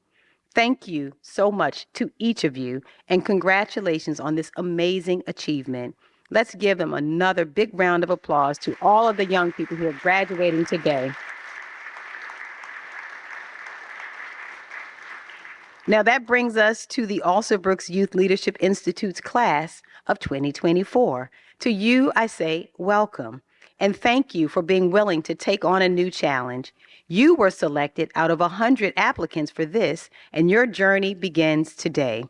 Thank you so much to each of you, and congratulations on this amazing achievement. Let's give them another big round of applause to all of the young people who are graduating today. Now that brings us to the Alsobrooks Youth Leadership Institute's class of 2024. To you, I say welcome, and thank you for being willing to take on a new challenge. You were selected out of 100 applicants for this, and your journey begins today.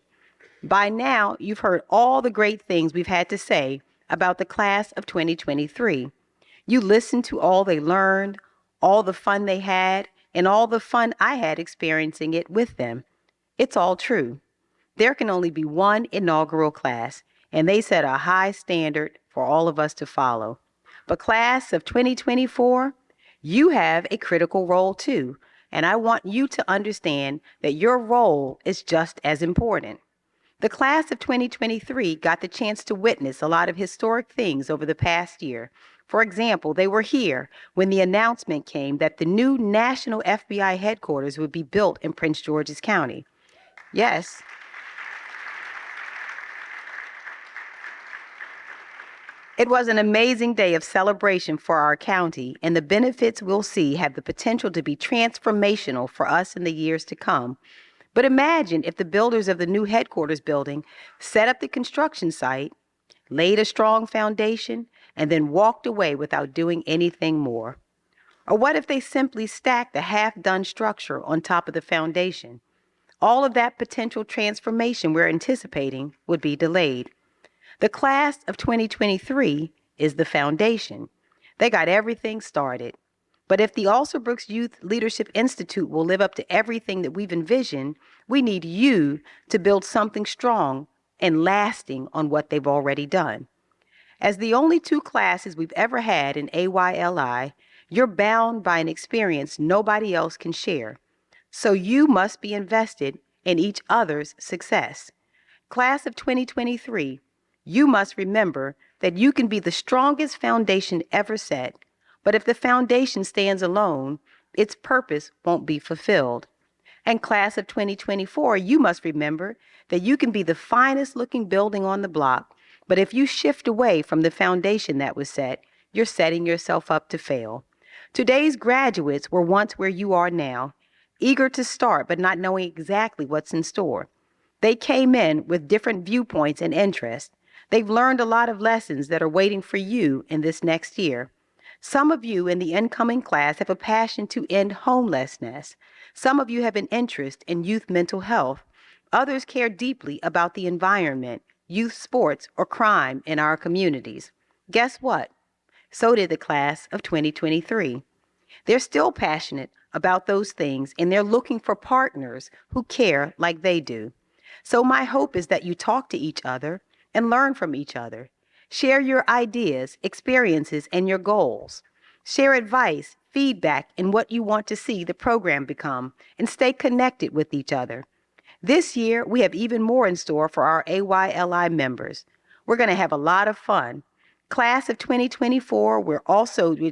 By now, you've heard all the great things we've had to say about the class of 2023. You listened to all they learned, all the fun they had, and all the fun I had experiencing it with them. It's all true. There can only be one inaugural class, and they set a high standard for all of us to follow. But class of 2024, you have a critical role too, and I want you to understand that your role is just as important. The class of 2023 got the chance to witness a lot of historic things over the past year. For example, they were here when the announcement came that the new national FBI headquarters would be built in Prince George's County. Yes. It was an amazing day of celebration for our county, and the benefits we'll see have the potential to be transformational for us in the years to come. But imagine if the builders of the new headquarters building set up the construction site, laid a strong foundation, and then walked away without doing anything more. Or what if they simply stacked the half-done structure on top of the foundation? All of that potential transformation we're anticipating would be delayed. The class of 2023 is the foundation. They got everything started. But if the Alsobrooks Youth Leadership Institute will live up to everything that we've envisioned, we need you to build something strong and lasting on what they've already done. As the only two classes we've ever had in AYLI, you're bound by an experience nobody else can share. So you must be invested in each other's success. Class of 2023, you must remember that you can be the strongest foundation ever set, but if the foundation stands alone, its purpose won't be fulfilled. And class of 2024, you must remember that you can be the finest looking building on the block, but if you shift away from the foundation that was set, you're setting yourself up to fail. Today's graduates were once where you are now, eager to start but not knowing exactly what's in store. They came in with different viewpoints and interests. They've learned a lot of lessons that are waiting for you in this next year. Some of you in the incoming class have a passion to end homelessness. Some of you have an interest in youth mental health. Others care deeply about the environment, youth sports, or crime in our communities. Guess what? So did the class of 2023. They're still passionate about those things, and they're looking for partners who care like they do. So my hope is that you talk to each other and learn from each other. Share your ideas, experiences, and your goals. Share advice, feedback, and what you want to see the program become, and stay connected with each other. This year, we have even more in store for our AYLI members. We're going to have a lot of fun. Class of 2024, we're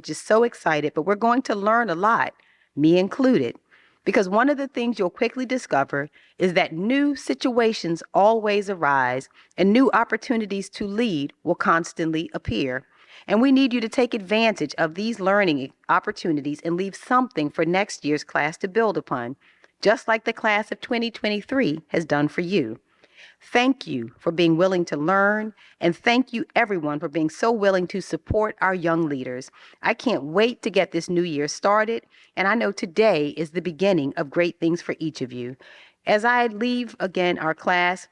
just so excited, but we're going to learn a lot, me included. Because one of the things you'll quickly discover is that new situations always arise and new opportunities to lead will constantly appear. And we need you to take advantage of these learning opportunities and leave something for next year's class to build upon, just like the class of 2023 has done for you. Thank you for being willing to learn, and thank you everyone for being so willing to support our young leaders. I can't wait to get this new year started, and I know today is the beginning of great things for each of you. As I leave again our class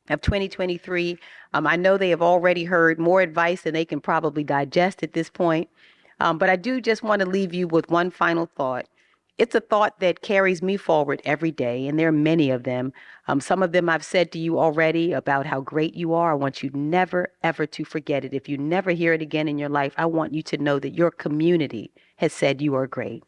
of 2023, I know they have already heard more advice than they can probably digest at this point, but I do just want to leave you with one final thought. It's a thought that carries me forward every day, and there are many of them. Some of them I've said to you already about how great you are. I want you never, ever to forget it. If you never hear it again in your life, I want you to know that your community has said you are great.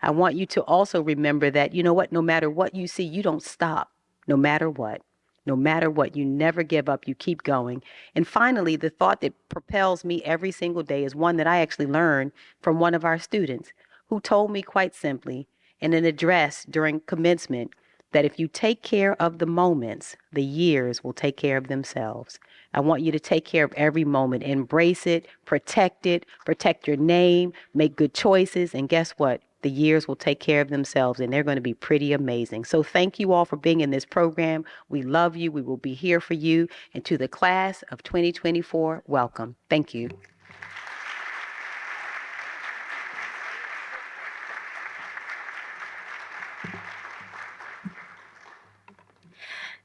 I want you to also remember that, you know what, no matter what you see, you don't stop, no matter what. No matter what, you never give up, you keep going. And finally, the thought that propels me every single day is one that I actually learned from one of our students who told me quite simply in an address during commencement that if you take care of the moments, the years will take care of themselves. I want you to take care of every moment, embrace it, protect your name, make good choices, and guess what? The years will take care of themselves, and they're going to be pretty amazing. So thank you all for being in this program. We love you. We will be here for you. And to the class of 2024, welcome. Thank you.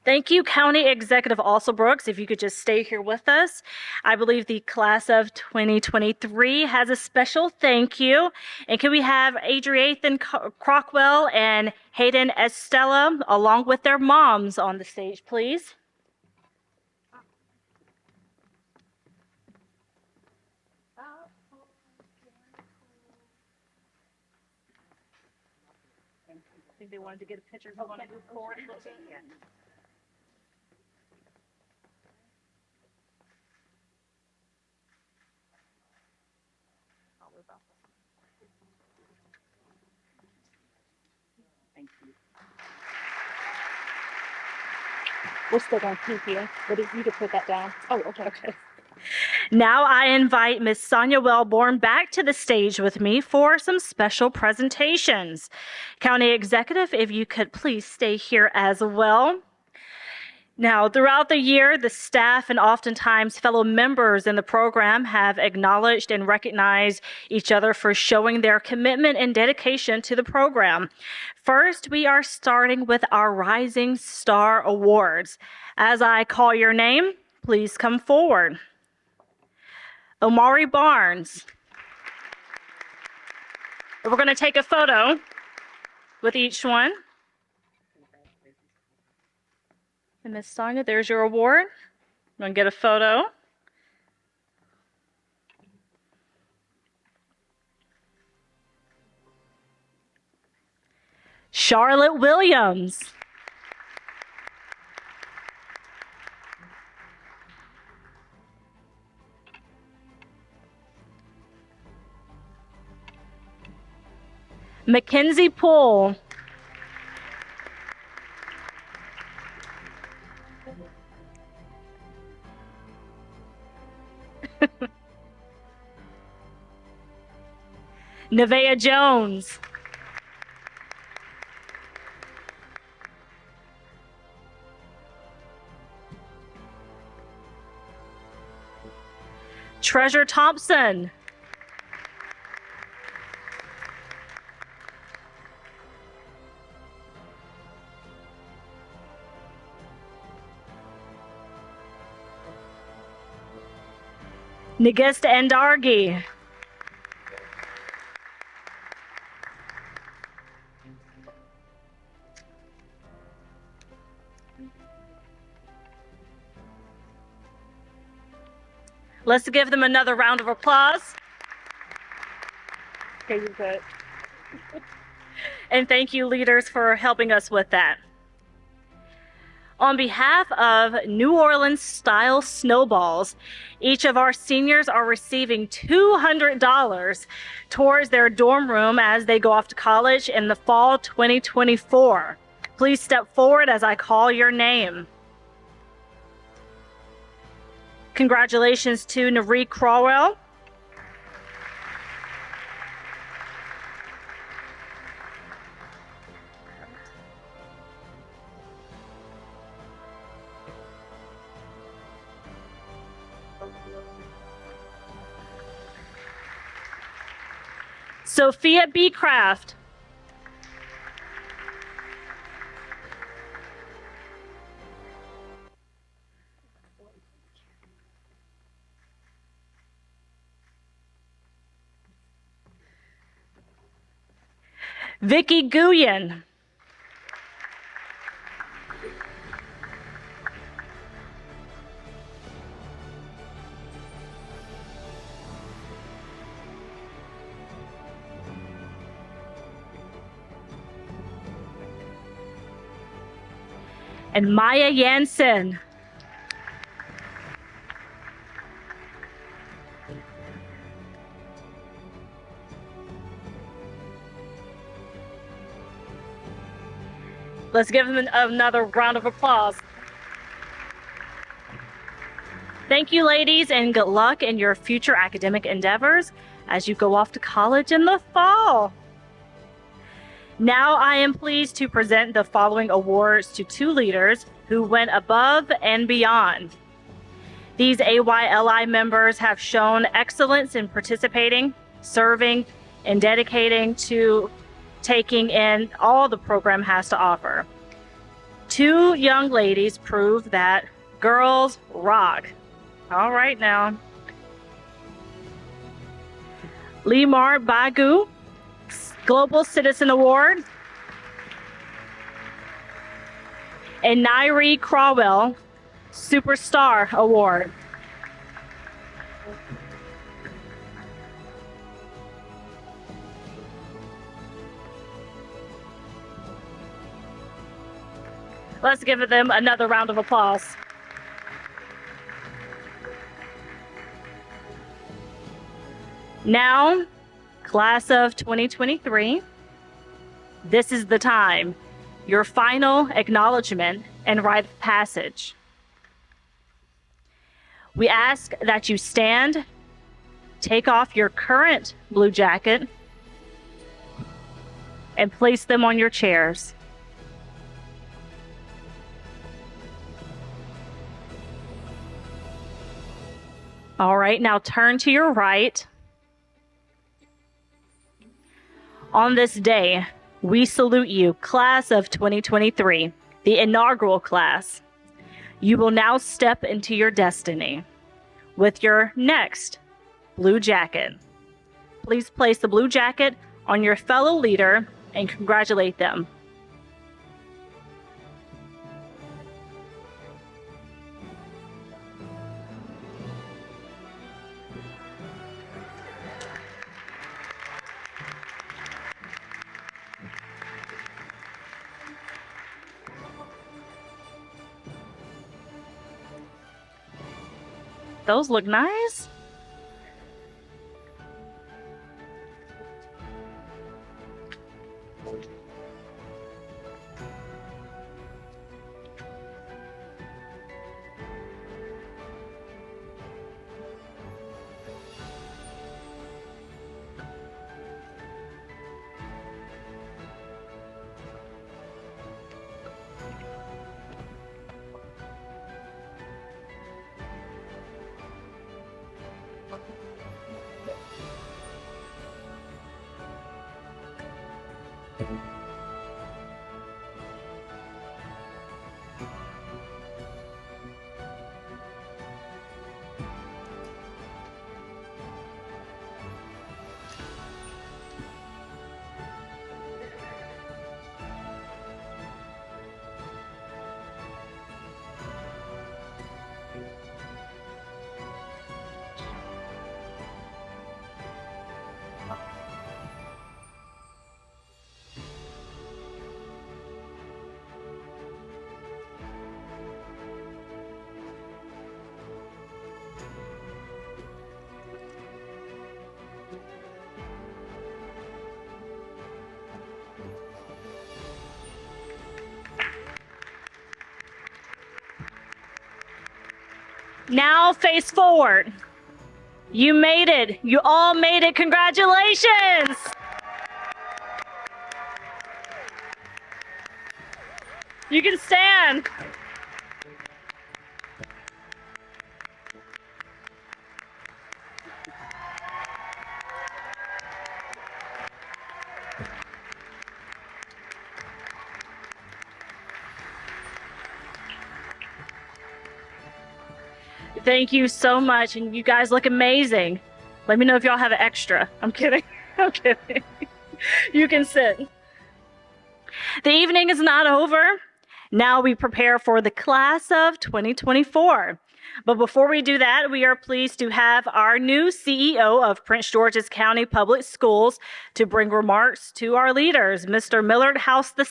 Thank you, County Executive Alsobrooks. If you could just stay here with us. I believe the class of 2023 has a special thank you. And can we have Adriathan Crockwell and Hayden Estella along with their moms on the stage, please? I think they wanted to get a picture. Hold on, move forward. Yeah. Thank you. We're still going to keep you. But if you could put that down. Oh, okay. Now I invite Ms. Sonia Wellborn back to the stage with me for some special presentations. County Executive, if you could please stay here as well. Now, throughout the year, the staff and oftentimes fellow members in the program have acknowledged and recognized each other for showing their commitment and dedication to the program. First, we are starting with our Rising Star Awards. As I call your name, please come forward. Omari Barnes. We're going to take a photo with each one. And Miss Sonia, there's your award. I'm going to get a photo. Charlotte Williams. Mackenzie Poole. Nevaeh Jones. Treasure Thompson. Nagista Endargi. Let's give them another round of applause. Okay, you're good. And thank you, leaders, for helping us with that. On behalf of New Orleans Style Snowballs, each of our seniors are receiving $200 towards their dorm room as they go off to college in the fall 2024. Please step forward as I call your name. Congratulations to Naree Crawwell. Sophia B. Craft. Vicky Guyen. And Maya Jansen. Let's give them another round of applause. Thank you, ladies, and good luck in your future academic endeavors as you go off to college in the fall. Now I am pleased to present the following awards to two leaders who went above and beyond. These AYLI members have shown excellence in participating, serving, and dedicating to taking in all the program has to offer. Two young ladies prove that girls rock. All right now. Limar Bagu, Global Citizen Award, and Nairi Crawwell, Superstar Award. Let's give them another round of applause. Now, class of 2023, this is the time, your final acknowledgement and rite of passage. We ask that you stand, take off your current blue jacket, and place them on your chairs. All right, now turn to your right. On this day, we salute you, class of 2023, the inaugural class. You will now step into your destiny with your next blue jacket. Please place the blue jacket on your fellow leader and congratulate them. Those look nice. Now face forward. You made it. You all made it. Congratulations. You can stand. Thank you so much, and you guys look amazing. Let me know if y'all have an extra. I'm kidding. I'm kidding. You can sit. The evening is not over. Now we prepare for the class of 2024. But before we do that, we are pleased to have our new CEO of Prince George's County Public Schools to bring remarks to our leaders, Mr. Millard House II.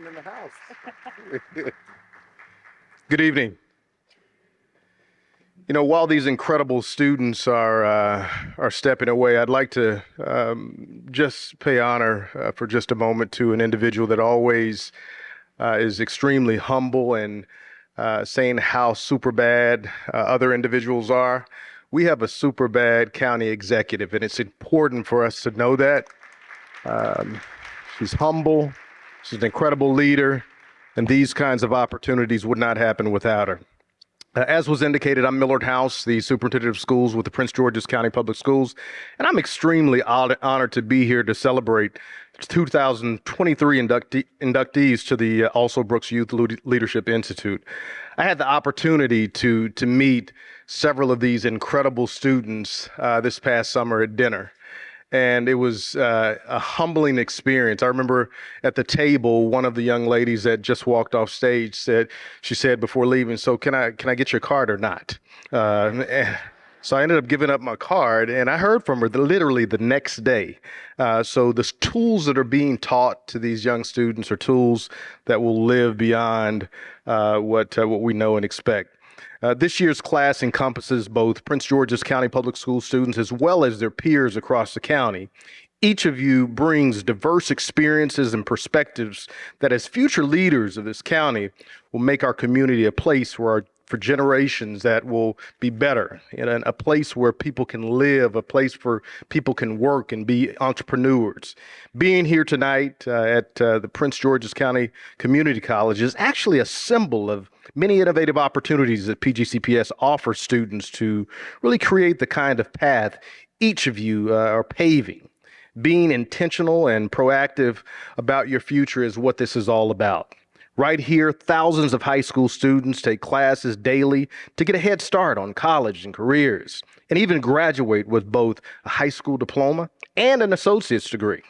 In the house. Good evening. You know, while these incredible students are stepping away, I'd like to just pay honor for just a moment to an individual that always is extremely humble and saying how super bad other individuals are. We have a super bad county executive, and it's important for us to know that. She's humble. She's an incredible leader, and these kinds of opportunities would not happen without her. As was indicated, I'm Millard House, the superintendent of schools with the Prince George's County Public Schools, and I'm extremely honored to be here to celebrate 2023 inductees to the Alsobrooks Youth Leadership Institute. I had the opportunity to meet several of these incredible students this past summer at dinner. And it was a humbling experience. I remember at the table, one of the young ladies that just walked off stage said before leaving, "So can I get your card or not?" So I ended up giving up my card, and I heard from her literally the next day. So the tools that are being taught to these young students are tools that will live beyond what we know and expect. This year's class encompasses both Prince George's County Public School students as well as their peers across the county. Each of you brings diverse experiences and perspectives that as future leaders of this county will make our community a place for generations that will be better, and a place where people can live, a place where people can work and be entrepreneurs. Being here tonight at the Prince George's County Community College is actually a symbol of many innovative opportunities that PGCPS offers students to really create the kind of path each of you are paving. Being intentional and proactive about your future is what this is all about. Right here, thousands of high school students take classes daily to get a head start on college and careers. and even graduate with both a high school diploma and an associate's degree.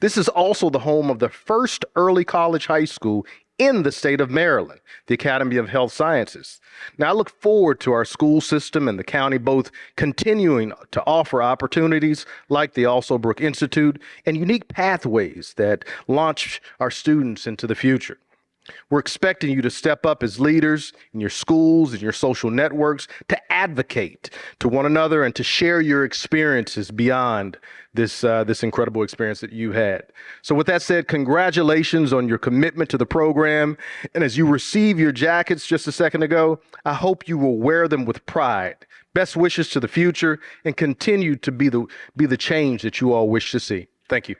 This is also the home of the first early college high school in the state of Maryland, the Academy of Health Sciences. Now, I look forward to our school system and the county both continuing to offer opportunities like the Alsobrooks Institute and unique pathways that launch our students into the future. We're expecting you to step up as leaders in your schools and your social networks, to advocate to one another and to share your experiences beyond this incredible experience that you had. So with that said, congratulations on your commitment to the program. And as you receive your jackets just a second ago, I hope you will wear them with pride. Best wishes to the future, and continue to be the change that you all wish to see. Thank you.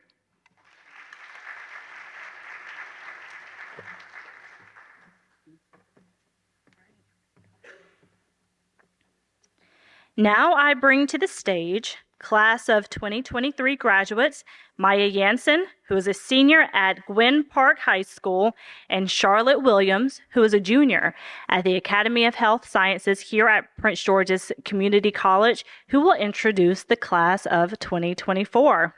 Now I bring to the stage class of 2023 graduates, Maya Jansen, who is a senior at Gwynn Park High School, and Charlotte Williams, who is a junior at the Academy of Health Sciences here at Prince George's Community College, who will introduce the class of 2024.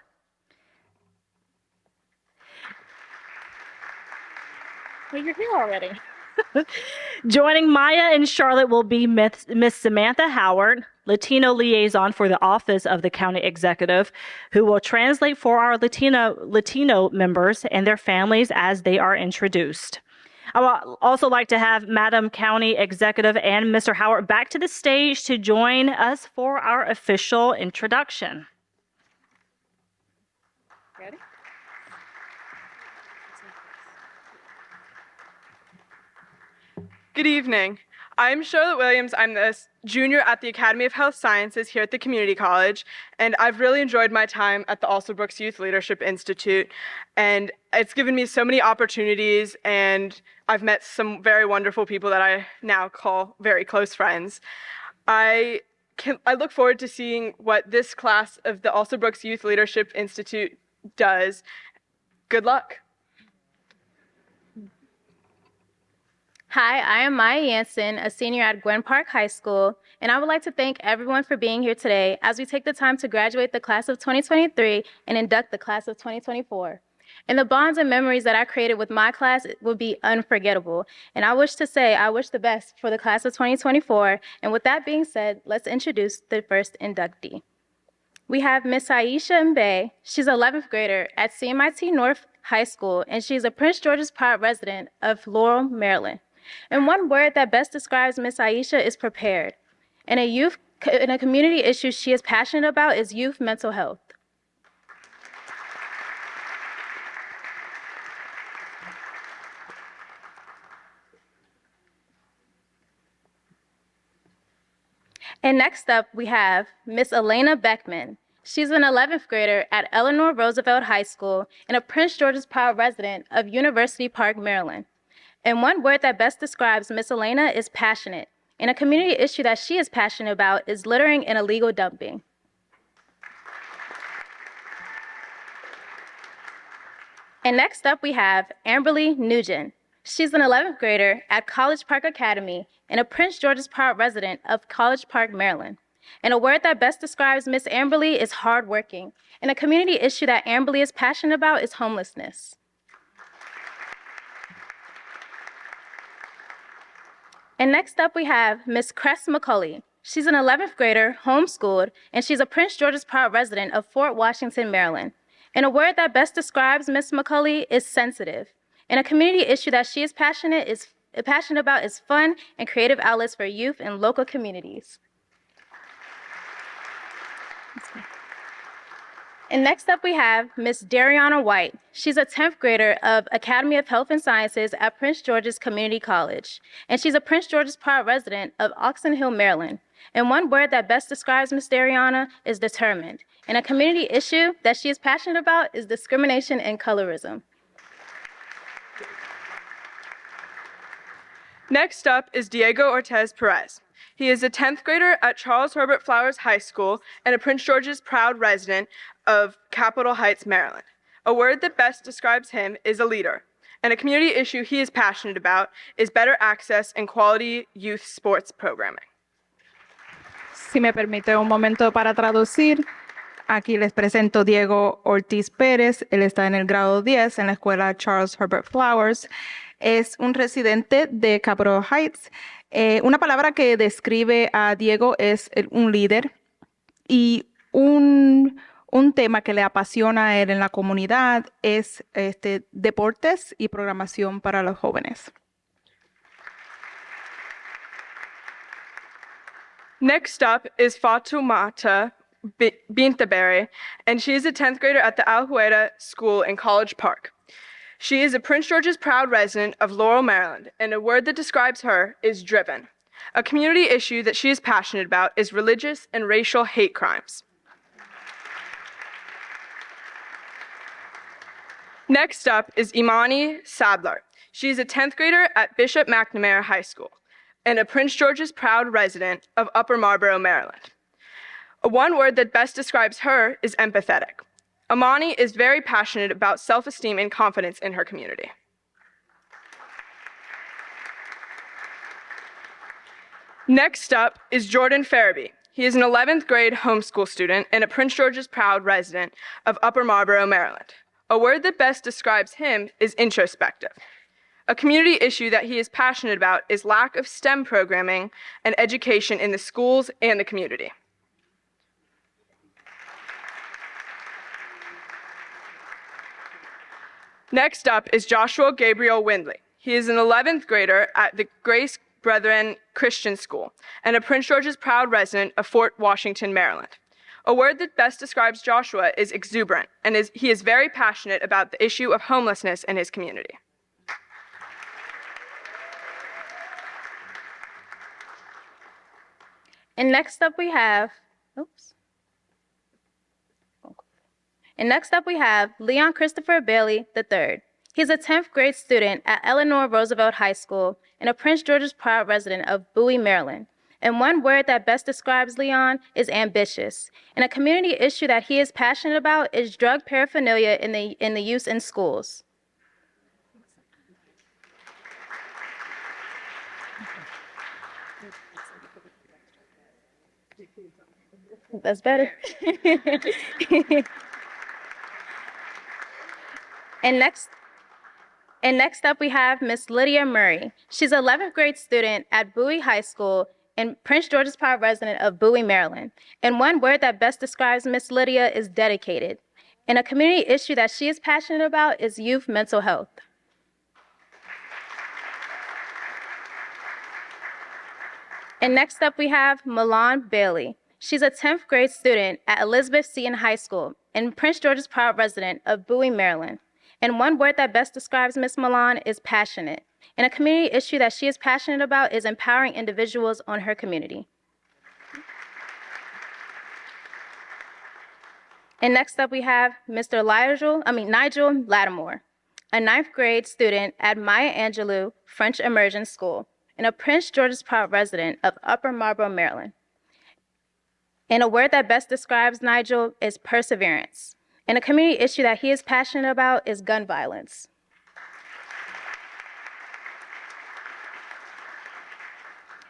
Well, you're here already. Joining Maya and Charlotte will be Miss Samantha Howard, Latino liaison for the Office of the County Executive, who will translate for our Latino members and their families as they are introduced. I would also like to have Madam County Executive and Mr. Howard back to the stage to join us for our official introduction. Ready? Good evening. I'm Charlotte Williams. I'm the junior at the Academy of Health Sciences here at the Community College, and I've really enjoyed my time at the Alsobrooks Youth Leadership Institute, and it's given me so many opportunities, and I've met some very wonderful people that I now call very close friends. I look forward to seeing what this class of the Alsobrooks Youth Leadership Institute does. Good luck. Hi, I am Maya Jansen, a senior at Gwynn Park High School, and I would like to thank everyone for being here today as we take the time to graduate the class of 2023 and induct the class of 2024. And the bonds and memories that I created with my class will be unforgettable. And I wish the best for the class of 2024. And with that being said, let's introduce the first inductee. We have Miss Aisha Mbe. She's an 11th grader at CMIT North High School, and she's a Prince George's proud resident of Laurel, Maryland. And one word that best describes Miss Aisha is prepared. And a community issue she is passionate about is youth mental health. And next up, we have Miss Elena Beckman. She's an 11th grader at Eleanor Roosevelt High School and a Prince George's proud resident of University Park, Maryland. And one word that best describes Miss Elena is passionate. And a community issue that she is passionate about is littering and illegal dumping. And next up, we have Amberly Nugent. She's an 11th grader at College Park Academy and a Prince George's proud resident of College Park, Maryland. And a word that best describes Miss Amberly is hardworking. And a community issue that Amberly is passionate about is homelessness. And next up, we have Miss Cress McCulley. She's an 11th grader, homeschooled, and she's a Prince George's proud resident of Fort Washington, Maryland. And a word that best describes Miss McCulley is sensitive. And a community issue that she is passionate about is fun and creative outlets for youth in local communities. And next up, we have Miss Dariana White. She's a 10th grader of Academy of Health and Sciences at Prince George's Community College. And she's a Prince George's proud resident of Oxon Hill, Maryland. And one word that best describes Miss Dariana is determined. And a community issue that she is passionate about is discrimination and colorism. Next up is Diego Ortez Perez. He is a 10th grader at Charles Herbert Flowers High School and a Prince George's proud resident of Capitol Heights, Maryland. A word that best describes him is a leader. And a community issue he is passionate about is better access and quality youth sports programming. Si me permite un momento para traducir, aquí les presento Diego Ortiz Pérez. Él está en el grado 10 en la escuela Charles Herbert Flowers. Es un residente de Capitol Heights. Una palabra que describe a Diego es un líder y un tema que le apasiona a él en la comunidad es deportes y programación para los jóvenes. Next up is Fatoumata Bintaberry, and she is a 10th grader at the Al Hueda School in College Park. She is a Prince George's proud resident of Laurel, Maryland, and a word that describes her is driven. A community issue that she is passionate about is religious and racial hate crimes. Next up is Imani Sadler. She is a 10th grader at Bishop McNamara High School and a Prince George's proud resident of Upper Marlboro, Maryland. One word that best describes her is empathetic. Imani is very passionate about self-esteem and confidence in her community. Next up is Jordan Farabee. He is an 11th grade homeschool student and a Prince George's proud resident of Upper Marlboro, Maryland. A word that best describes him is introspective. A community issue that he is passionate about is lack of STEM programming and education in the schools and the community. Next up is Joshua Gabriel Windley. He is an 11th grader at the Grace Brethren Christian School and a Prince George's proud resident of Fort Washington, Maryland. A word that best describes Joshua is exuberant, and he is very passionate about the issue of homelessness in his community. And next up we have, Leon Christopher Bailey III. He's a 10th grade student at Eleanor Roosevelt High School and a Prince George's proud resident of Bowie, Maryland. And one word that best describes Leon is ambitious. And a community issue that he is passionate about is drug paraphernalia in the use in schools. That's better. And next up we have Miss Lydia Murray. She's an 11th grade student at Bowie High School and Prince George's proud resident of Bowie, Maryland. And one word that best describes Miss Lydia is dedicated. And a community issue that she is passionate about is youth mental health. And next up we have Milan Bailey. She's a 10th grade student at Elizabeth Seton High School and Prince George's proud resident of Bowie, Maryland. And one word that best describes Miss Milan is passionate. And a community issue that she is passionate about is empowering individuals on her community. And next up we have Mr. Nigel Lattimore, a 9th grade student at Maya Angelou French Immersion School and a Prince George's proud resident of Upper Marlboro, Maryland. And a word that best describes Nigel is perseverance. And a community issue that he is passionate about is gun violence.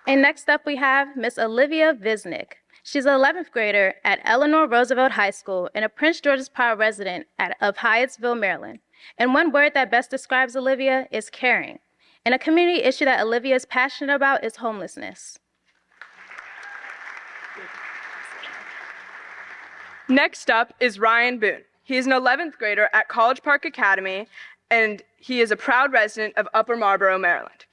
And next up we have Miss Olivia Visnick. She's an 11th grader at Eleanor Roosevelt High School and a Prince George's proud resident of Hyattsville, Maryland. And one word that best describes Olivia is caring. And a community issue that Olivia is passionate about is homelessness. Next up is Ryan Boone. He is an 11th grader at College Park Academy, and he is a proud resident of Upper Marlboro, Maryland.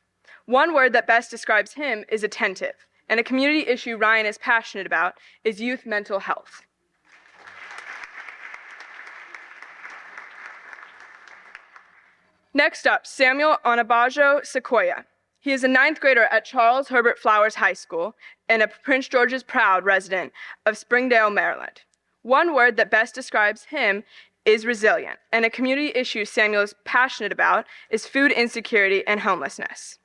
One word that best describes him is attentive, and a community issue Ryan is passionate about is youth mental health. Next up, Samuel Onabajo Sequoia. He is a 9th grader at Charles Herbert Flowers High School and a Prince George's proud resident of Springdale, Maryland. One word that best describes him is resilient, and a community issue Samuel is passionate about is food insecurity and homelessness.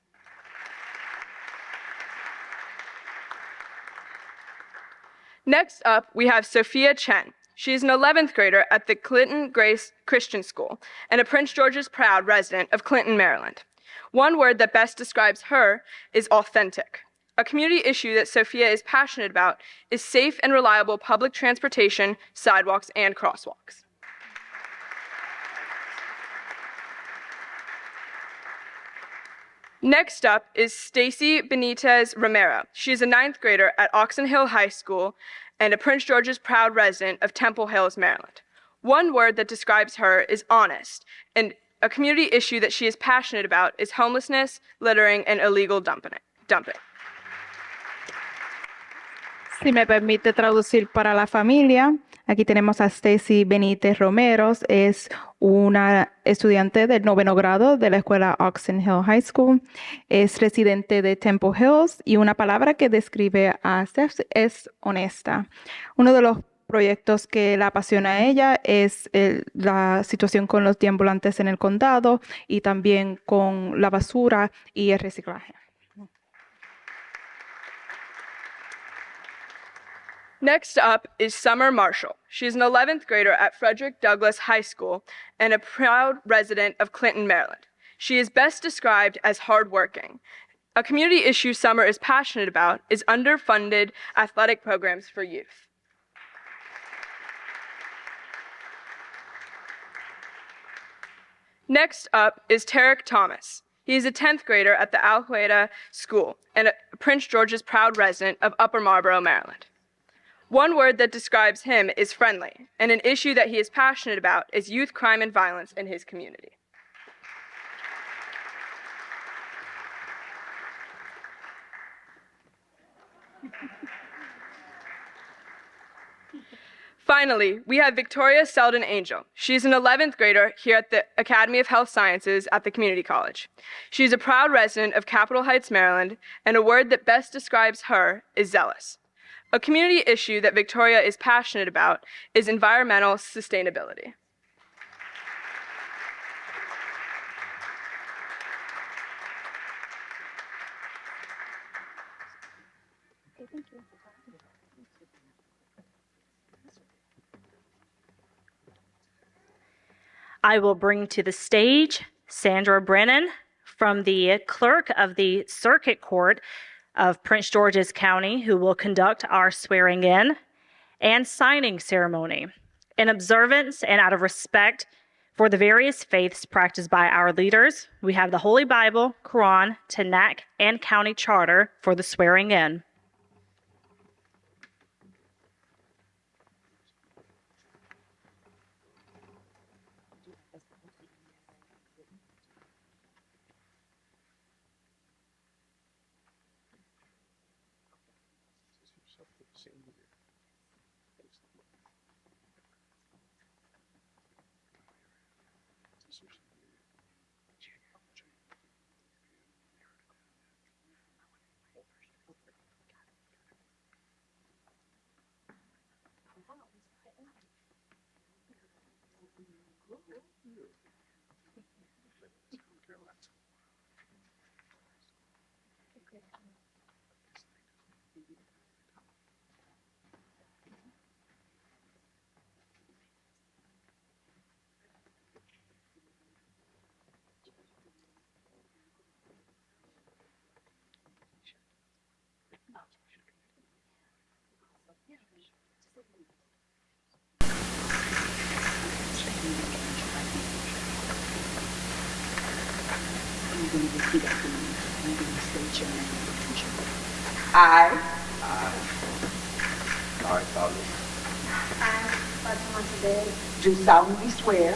Next up, we have Sophia Chen. She is an 11th grader at the Clinton Grace Christian School and a Prince George's proud resident of Clinton, Maryland. One word that best describes her is authentic. A community issue that Sophia is passionate about is safe and reliable public transportation, sidewalks, and crosswalks. Next up is Stacy Benitez Romero. She is a 9th grader at Oxon Hill High School and a Prince George's proud resident of Temple Hills, Maryland. One word that describes her is honest, and a community issue that she is passionate about is homelessness, littering, and illegal dumping. Si me permite traducir para la familia, aquí tenemos a Stacy Benítez Romero, es una estudiante del 9º grado de la escuela Oxon Hill High School, es residente de Temple Hills y una palabra que describe a Steph es honesta. Uno de los proyectos que la apasiona a ella es la situación con los deambulantes en el condado y también con la basura y el reciclaje. Next up is Summer Marshall. She is an 11th grader at Frederick Douglass High School and a proud resident of Clinton, Maryland. She is best described as hardworking. A community issue Summer is passionate about is underfunded athletic programs for youth. Next up is Tarek Thomas. He is a 10th grader at the Alhueda School and a Prince George's proud resident of Upper Marlboro, Maryland. One word that describes him is friendly, and an issue that he is passionate about is youth crime and violence in his community. Finally, we have Victoria Selden Angel. She is an 11th grader here at the Academy of Health Sciences at the community college. She is a proud resident of Capitol Heights, Maryland, and a word that best describes her is zealous. A community issue that Victoria is passionate about is environmental sustainability. I will bring to the stage Sandra Brennan from the clerk of the Circuit Court of Prince George's County, who will conduct our swearing in and signing ceremony. In observance and out of respect for the various faiths practiced by our leaders, we have the Holy Bible, Quran, Tanakh, and County Charter for the swearing in. I, do solemnly swear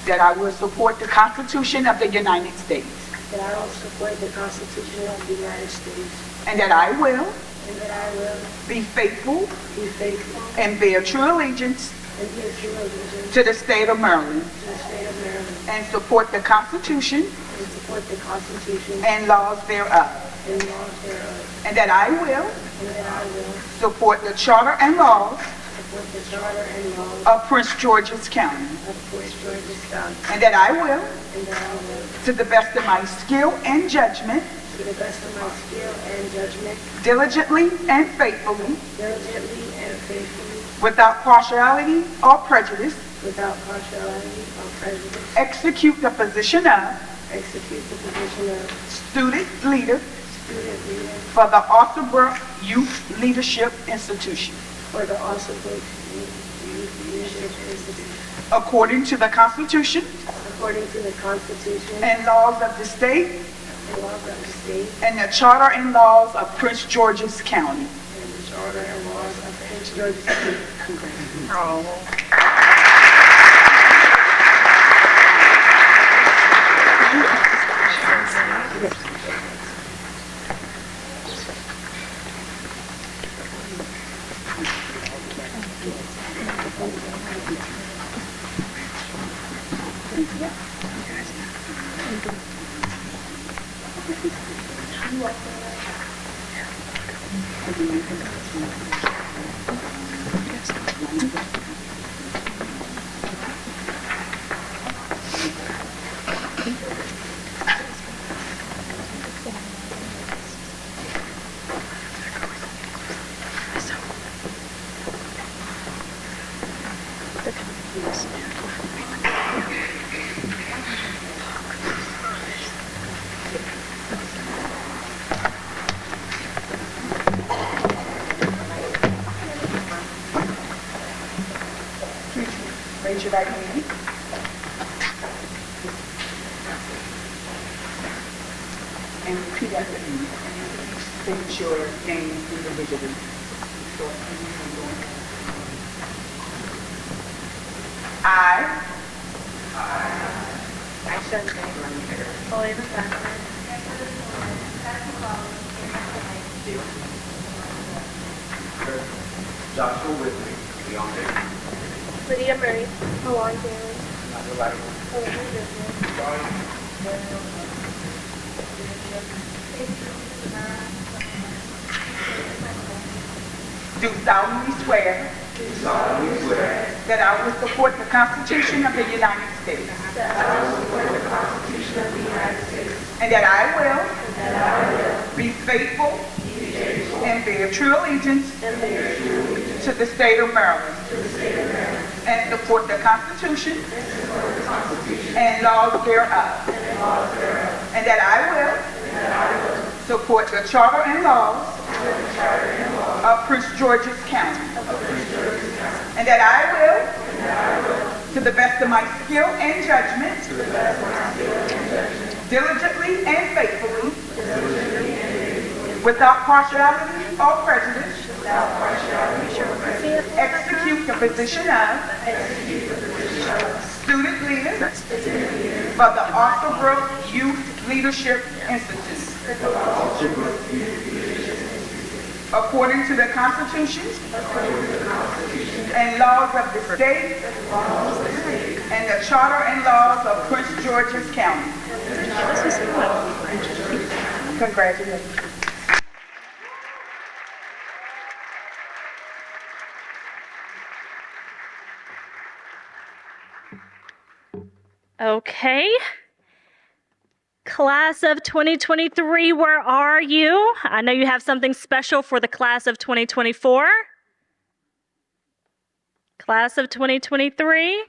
that I will support the Constitution of the United States, that I will support the Constitution of the United States, and that I will and that I will be faithful be faithful and bear true allegiance and bear true allegiance to the state of Maryland, to the state of Maryland, and support the Constitution and support the Constitution and laws thereof, and laws thereof, and that I will and that I will support the charter and laws support the charter and laws of Prince George's County, of Prince George's County, and that I will, and that I will, to the best of my skill and judgment, to the best of my skill and judgment, diligently and faithfully, diligently and faithfully, without partiality or prejudice, without partiality or prejudice, execute the position of execute the position of student leader student leader for the Alsobrooks Youth Leadership Institute, for the Alsobrooks Youth Leadership Institute, according to the Constitution according to the Constitution and laws of the state and laws of the state and the charter and laws of Prince George's County. and the charter and laws of Prince George's County. Raise your right hand. And repeat after me. State your name individually. I Action. Joshua Whitley, Leon Davis. Lydia Murray. Alon Taylor. do solemnly swear that I will support the Constitution of the United States and that I will be faithful and bear true allegiance to the state of Maryland and support the Constitution and laws thereof, and that I will support the Charter and laws of Prince George's County, and that I will, to the best of my skill and judgment, diligently and faithfully, without partiality or prejudice, execute the position of student leader for the Alsobrooks Youth Leadership Institute, according to the Constitution and laws of the state and the Charter and laws of Prince George's County. Congratulations. Okay. Class of 2023, where are you? I know you have something special for the class of 2024. Class of 2023.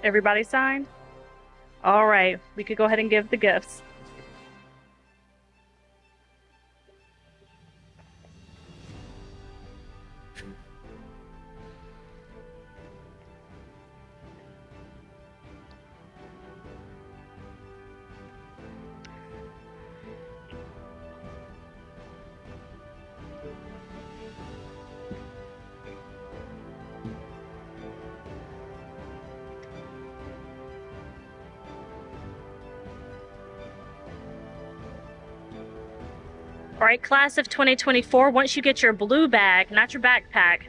Everybody signed? All right, we could go ahead and give the gifts. All right, class of 2024, once you get your blue bag, not your backpack,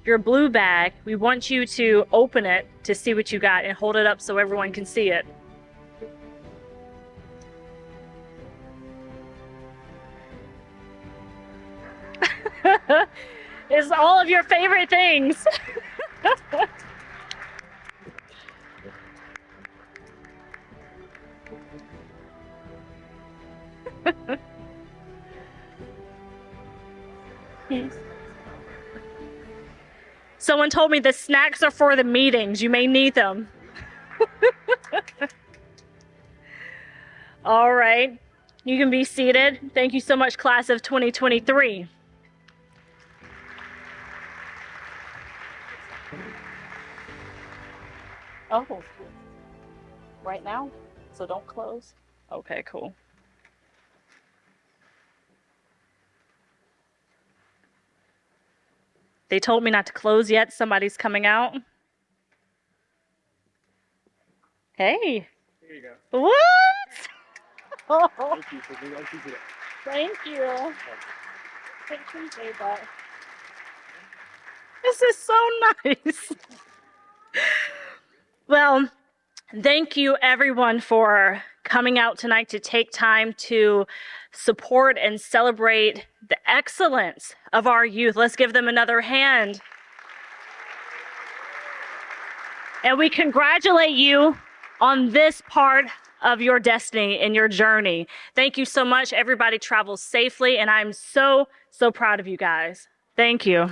your blue bag, we want you to open it to see what you got and hold it up so everyone can see it. It's all of your favorite things. Someone told me the snacks are for the meetings. You may need them. All right, you can be seated. Thank you so much, class of 2023. Oh, right now? So don't close? Okay, cool. They told me not to close yet. Somebody's coming out. Hey. Here you go. What? Oh. Thank you. Thank you. I appreciate that. This is so nice. Well, thank you everyone for coming out tonight to take time to support and celebrate the excellence of our youth. Let's give them another hand. And we congratulate you on this part of your destiny and your journey. Thank you so much. Everybody travel safely, and I'm so, so proud of you guys. Thank you.